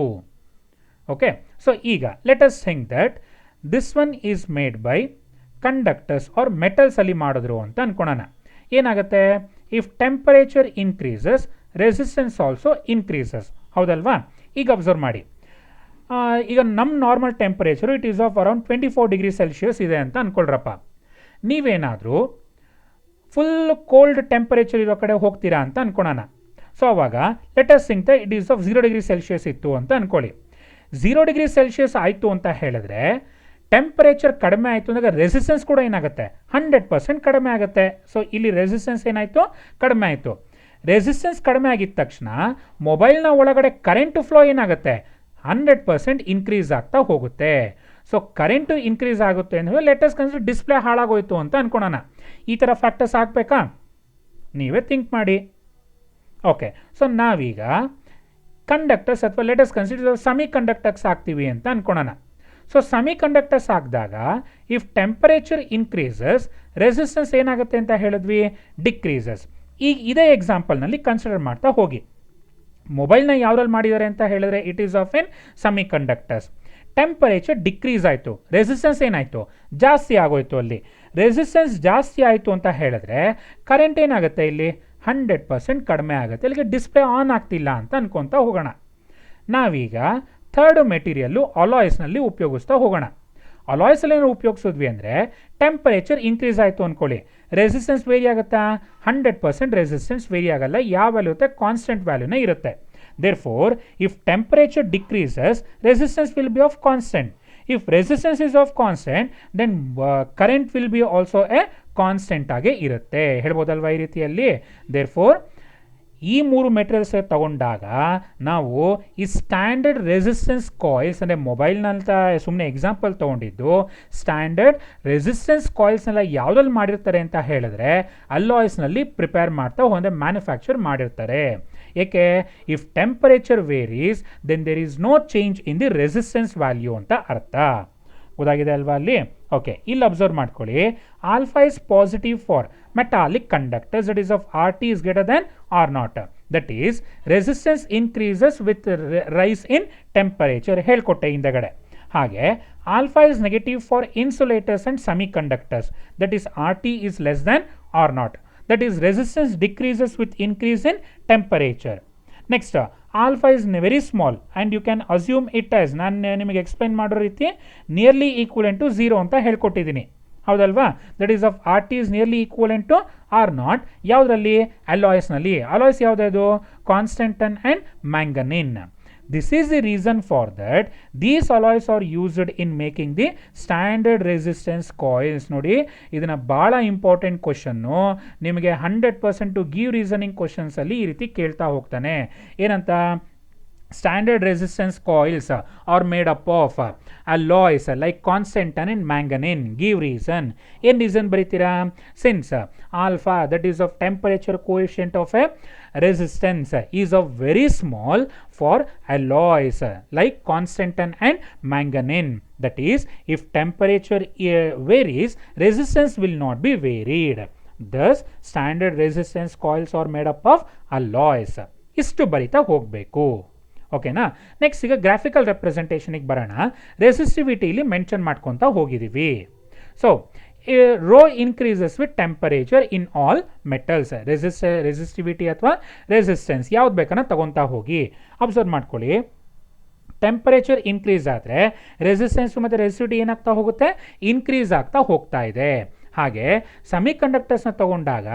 ಓಕೆ, ಸೊ ಈಗ let us think that this one is made by conductors or ಮೆಟಲ್ಸಲ್ಲಿ ಮಾಡಿದ್ರು ಅಂತ ಅನ್ಕೊಳೋಣ. ಏನಾಗುತ್ತೆ? If temperature increases resistance also increases. ಹೌದಲ್ವಾ? ಈಗ ಅಬ್ಸರ್ವ್ ಮಾಡಿ. ಈಗ ನಮ್ಮ normal temperature it is of around 24 degree Celsius ಇದೆ ಅಂತ ಅಂದ್ಕೊಳ್ರಪ್ಪ. ನೀವೇನಾದರೂ ಫುಲ್ ಕೋಲ್ಡ್ ಟೆಂಪರೇಚರ್ ಇರೋ ಕಡೆ ಹೋಗ್ತೀರಾ ಅಂತ ಅಂದ್ಕೊಳೋಣ. ಸೊ ಅವಾಗ let us think it is of 0 degree Celsius ಇತ್ತು ಅಂತ ಅಂದ್ಕೊಳ್ಳಿ. 0 ಡಿಗ್ರಿ ಸೆಲ್ಸಿಯಸ್ ಆಯಿತು ಅಂತ ಹೇಳಿದ್ರೆ ಟೆಂಪರೇಚರ್ ಕಡಿಮೆ ಆಯಿತು ಅಂದಾಗ ರೆಸಿಸ್ಟೆನ್ಸ್ ಕೂಡ ಏನಾಗುತ್ತೆ? 100% ಕಡಿಮೆ ಆಗುತ್ತೆ. ಸೊ ಇಲ್ಲಿ ರೆಸಿಸ್ಟೆನ್ಸ್ ಏನಾಯಿತು? ಕಡಿಮೆ ಆಯಿತು. ರೆಸಿಸ್ಟೆನ್ಸ್ ಕಡಿಮೆ ಆಗಿದ ತಕ್ಷಣ ಮೊಬೈಲ್ನ ಒಳಗಡೆ ಕರೆಂಟ್ ಫ್ಲೋ ಏನಾಗುತ್ತೆ? 100% ಇನ್ಕ್ರೀಸ್ ಆಗ್ತಾ ಹೋಗುತ್ತೆ. ಸೊ ಕರೆಂಟು ಇನ್ಕ್ರೀಸ್ ಆಗುತ್ತೆ ಅಂದರೆ ಲೆಟಸ್ ಕನ್ಸಿಡರ್ ಡಿಸ್ಪ್ಲೇ ಹಾಳಾಗೋಯ್ತು ಅಂತ ಅನ್ಕೊಳೋಣ. ಈ ಥರ ಫ್ಯಾಕ್ಟರ್ಸ್ ಆಗಬೇಕಾ? ನೀವೇ ಥಿಂಕ್ ಮಾಡಿ. ಓಕೆ, ಸೊ ನಾವೀಗ ಕಂಡಕ್ಟರ್ಸ್ ಅಥವಾ ಲೆಟಸ್ ಕನ್ಸಿಡರ್ ಸೆಮಿ ಕಂಡಕ್ಟರ್ಸ್ ಹಾಕ್ತೀವಿ ಅಂತ ಅನ್ಕೊಳೋಣ. ಸೊ ಸೆಮಿ ಕಂಡಕ್ಟರ್ಸ್ ಹಾಕಿದಾಗ ಇಫ್ ಟೆಂಪರೇಚರ್ ಇನ್ಕ್ರೀಸಸ್ ರೆಸಿಸ್ಟೆನ್ಸ್ ಏನಾಗುತ್ತೆ ಅಂತ ಹೇಳಿದ್ವಿ? ಡಿಕ್ರೀಸಸ್. ಈಗ ಇದೇ ಎಕ್ಸಾಂಪಲ್ನಲ್ಲಿ ಕನ್ಸಿಡರ್ ಮಾಡ್ತಾ ಹೋಗಿ. ಮೊಬೈಲ್ನ ಯಾವ್ದ್ರಲ್ಲಿ ಮಾಡಿದ್ದಾರೆ ಅಂತ ಹೇಳಿದ್ರೆ it is of N semi conductors. Temperature decrease ಆಯಿತು, ರೆಸಿಸ್ಟೆನ್ಸ್ ಏನಾಯಿತು? ಜಾಸ್ತಿ ಆಗೋಯ್ತು. ಅಲ್ಲಿ ರೆಸಿಸ್ಟೆನ್ಸ್ ಜಾಸ್ತಿ ಆಯಿತು ಅಂತ ಹೇಳಿದ್ರೆ ಕರೆಂಟ್ ಏನಾಗುತ್ತೆ? ಇಲ್ಲಿ 100% ಕಡಿಮೆ ಆಗುತ್ತೆ. ಇಲ್ಲಿಗೆ ಡಿಸ್ಪ್ಲೇ ಆನ್ ಆಗ್ತಿಲ್ಲ ಅಂತ ಅನ್ಕೊತಾ ಹೋಗೋಣ. ನಾವೀಗ ಥರ್ಡ್ ಮೆಟೀರಿಯಲ್ಲು ಅಲಾಯ್ಸ್ನಲ್ಲಿ ಉಪಯೋಗಿಸ್ತಾ ಹೋಗೋಣ. ಅಲಾಯ್ಸಲ್ಲಿ ಏನು ಉಪಯೋಗಿಸಿದ್ವಿ ಅಂದರೆ ಟೆಂಪರೇಚರ್ ಇನ್ಕ್ರೀಸ್ ಆಯಿತು ಅಂದ್ಕೊಳ್ಳಿ, ರೆಸಿಸ್ಟೆನ್ಸ್ ವೇರಿ ಆಗುತ್ತಾ? 100% ರೆಸಿಸ್ಟೆನ್ಸ್ ವೇರಿ ಆಗಲ್ಲ. ಯಾವ ವ್ಯಾಲ್ಯೂ ಇರುತ್ತೆ? ಕಾನ್ಸ್ಟೆಂಟ್ ವ್ಯಾಲ್ಯೂನೇ ಇರುತ್ತೆ. Therefore if temperature decreases resistance will be of constant. If resistance is of constant then current will be also a constant ಆಗೇ ಇರುತ್ತೆ. ಹೇಳ್ಬೋದಲ್ವಾ ಈ ರೀತಿಯಲ್ಲಿ? ದೇರ್ಫೋರ್ ಈ ಮೂರು ಮೆಟೀರಿಯಲ್ಸ್ ತಗೊಂಡಾಗ ನಾವು ಈ ಸ್ಟ್ಯಾಂಡರ್ಡ್ ರೆಸಿಸ್ಟೆನ್ಸ್ ಕಾಯಿಲ್ಸ್ ಅಂದರೆ ಮೊಬೈಲ್ನಂತ ಸುಮ್ಮನೆ ಎಕ್ಸಾಂಪಲ್ ತೊಗೊಂಡಿದ್ದು, ಸ್ಟ್ಯಾಂಡರ್ಡ್ ರೆಸಿಸ್ಟೆನ್ಸ್ ಕಾಯಿಲ್ಸ್ನೆಲ್ಲ ಯಾವುದ್ರಲ್ಲಿ ಮಾಡಿರ್ತಾರೆ ಅಂತ ಹೇಳಿದ್ರೆ ಅಲಾಯ್ಸ್ನಲ್ಲಿ ಪ್ರಿಪೇರ್ ಮಾಡ್ತಾ ಅಂದರೆ ಮ್ಯಾನುಫ್ಯಾಕ್ಚರ್ ಮಾಡಿರ್ತಾರೆ. ಏಕೆ? If temperature varies then there is no change in the resistance value ಅಂತ ಅರ್ಥ. ಗೊತ್ತಾಗಿದೆ ಅಲ್ವಾ ಅಲ್ಲಿ? ಓಕೆ, ಇಲ್ಲಿ ಅಬ್ಸರ್ವ್ ಮಾಡ್ಕೊಳ್ಳಿ. Alpha is positive for metallic conductors, that is of RT is greater than R0. That is resistance increases with rise in temperature. ಹೇಳ್ಕೊಟ್ಟೆ ಹಿಂದಗಡೆ. ಹಾಗೆ alpha is negative for insulators and semi conductors, that is RT is less than R0. That is resistance decreases with increase in temperature. Next, alpha is very small and you can assume it as ನಾನು ನಿಮಗೆ explain ಮಾಡೋ ರೀತಿ nearly equivalent to 0 ಅಂತ ಹೇಳ್ಕೊಟ್ಟಿದ್ದೀನಿ. ಹೌದಲ್ವಾ? That is of RT is nearly equivalent to R0. ಯಾವುದರಲ್ಲಿ? ಅಲಾಯ್ಸ್ನಲ್ಲಿ. Alloys ಯಾವುದದು? ಕಾನ್ಸ್ಟೆಂಟನ್ and ಮ್ಯಾಂಗನೀನ್. This is the reason for that these alloys are used in making the standard resistance coils. ನೋಡಿ, ಇದನ್ನ ಭಾಳ important question. ನಿಮಗೆ 100% to give reasoning ಕ್ವಶನ್ಸಲ್ಲಿ ಈ ರೀತಿ ಕೇಳ್ತಾ ಹೋಗ್ತಾನೆ. ಏನಂತ? standard resistance coils are made up of alloys like constantan and manganese. Give reason. ಏನು reason ಬರೀತೀರಾ? Since alpha, that is of temperature coefficient of a resistance, is of very small for alloys like constantan and manganese. That is, if temperature varies, resistance will not be varied. Thus, standard resistance coils are made up of alloys. ಇಷ್ಟು ಬರಿತಾ ಹೋಗಬೇಕು. ಓಕೆನಾ? Next ಈಗ graphical ರೆಪ್ರೆಸೆಂಟೇಷನಿಗೆ ಬರೋಣ. ರೆಸಿಸ್ಟಿವಿಟಿಲಿ mention ಮಾಡ್ಕೊತಾ ಹೋಗಿದ್ದೀವಿ. So rho increases with temperature in all metals. Resistivity ಅಥವಾ resistance ಯಾವ್ದು ಬೇಕನ್ನ ತಗೊತಾ ಹೋಗಿ. ಅಬ್ಸರ್ವ್ ಮಾಡ್ಕೊಳ್ಳಿ. ಟೆಂಪರೇಚರ್ ಇನ್ಕ್ರೀಸ್ ಆದರೆ ರೆಸಿಸ್ಟೆನ್ಸ್ ಮತ್ತು ರೆಸಿಸ್ಟಿವಿಟಿ ಏನಾಗ್ತಾ ಹೋಗುತ್ತೆ, ಇನ್ಕ್ರೀಸ್ ಆಗ್ತಾ ಹೋಗ್ತಾ ಇದೆ. ಹಾಗೆ ಸೆಮಿ ಕಂಡಕ್ಟರ್ಸ್ನ ತಗೊಂಡಾಗ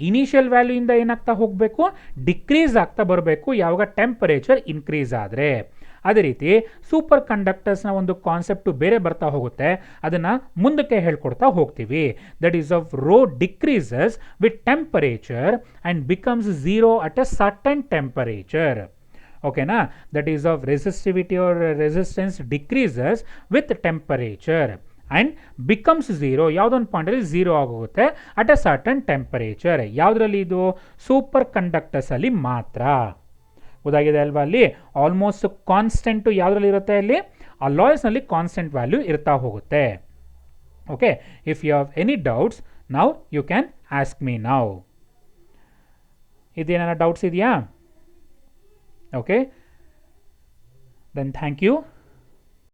ಇನಿಷಿಯಲ್ ವ್ಯಾಲ್ಯೂಯಿಂದ ಏನಾಗ್ತಾ ಹೋಗಬೇಕು, ಡಿಕ್ರೀಸ್ ಆಗ್ತಾ ಬರಬೇಕು ಯಾವಾಗ ಟೆಂಪರೇಚರ್ ಇನ್ಕ್ರೀಸ್ ಆದರೆ. ಅದೇ ರೀತಿ ಸೂಪರ್ ಕಂಡಕ್ಟರ್ಸ್ನ ಒಂದು ಕಾನ್ಸೆಪ್ಟು ಬೇರೆ ಬರ್ತಾ ಹೋಗುತ್ತೆ, ಅದನ್ನು ಮುಂದಕ್ಕೆ ಹೇಳ್ಕೊಡ್ತಾ ಹೋಗ್ತೀವಿ. That is of rho decreases with temperature and becomes zero at a certain temperature. ಓಕೆನಾ? That is of resistivity or resistance decreases with temperature and becomes zero, ಯಾವುದೊಂದು ಪಾಯಿಂಟಲ್ಲಿ ಝೀರೋ ಆಗೋಗುತ್ತೆ ಅಟ್ ಎ ಸರ್ಟನ್ ಟೆಂಪರೇಚರ್. ಯಾವುದರಲ್ಲಿ ಇದು? Super ಕಂಡಕ್ಟರ್ಸಲ್ಲಿ ಮಾತ್ರ. ಗೊತ್ತಾಗಿದೆ ಅಲ್ವಾ? ಅಲ್ಲಿ ಆಲ್ಮೋಸ್ಟ್ ಕಾನ್ಸ್ಟೆಂಟು ಯಾವುದರಲ್ಲಿ ಇರುತ್ತೆ, ಅಲ್ಲಿ ಅಲಾಯ್ಸ್ನಲ್ಲಿ ಕಾನ್ಸ್ಟೆಂಟ್ ವ್ಯಾಲ್ಯೂ ಇರ್ತಾ ಹೋಗುತ್ತೆ. Okay, if you have any doubts now you can ask me now. ಇದೇನಾರ ಡೌಟ್ಸ್ ಇದೆಯಾ? Okay, then thank you.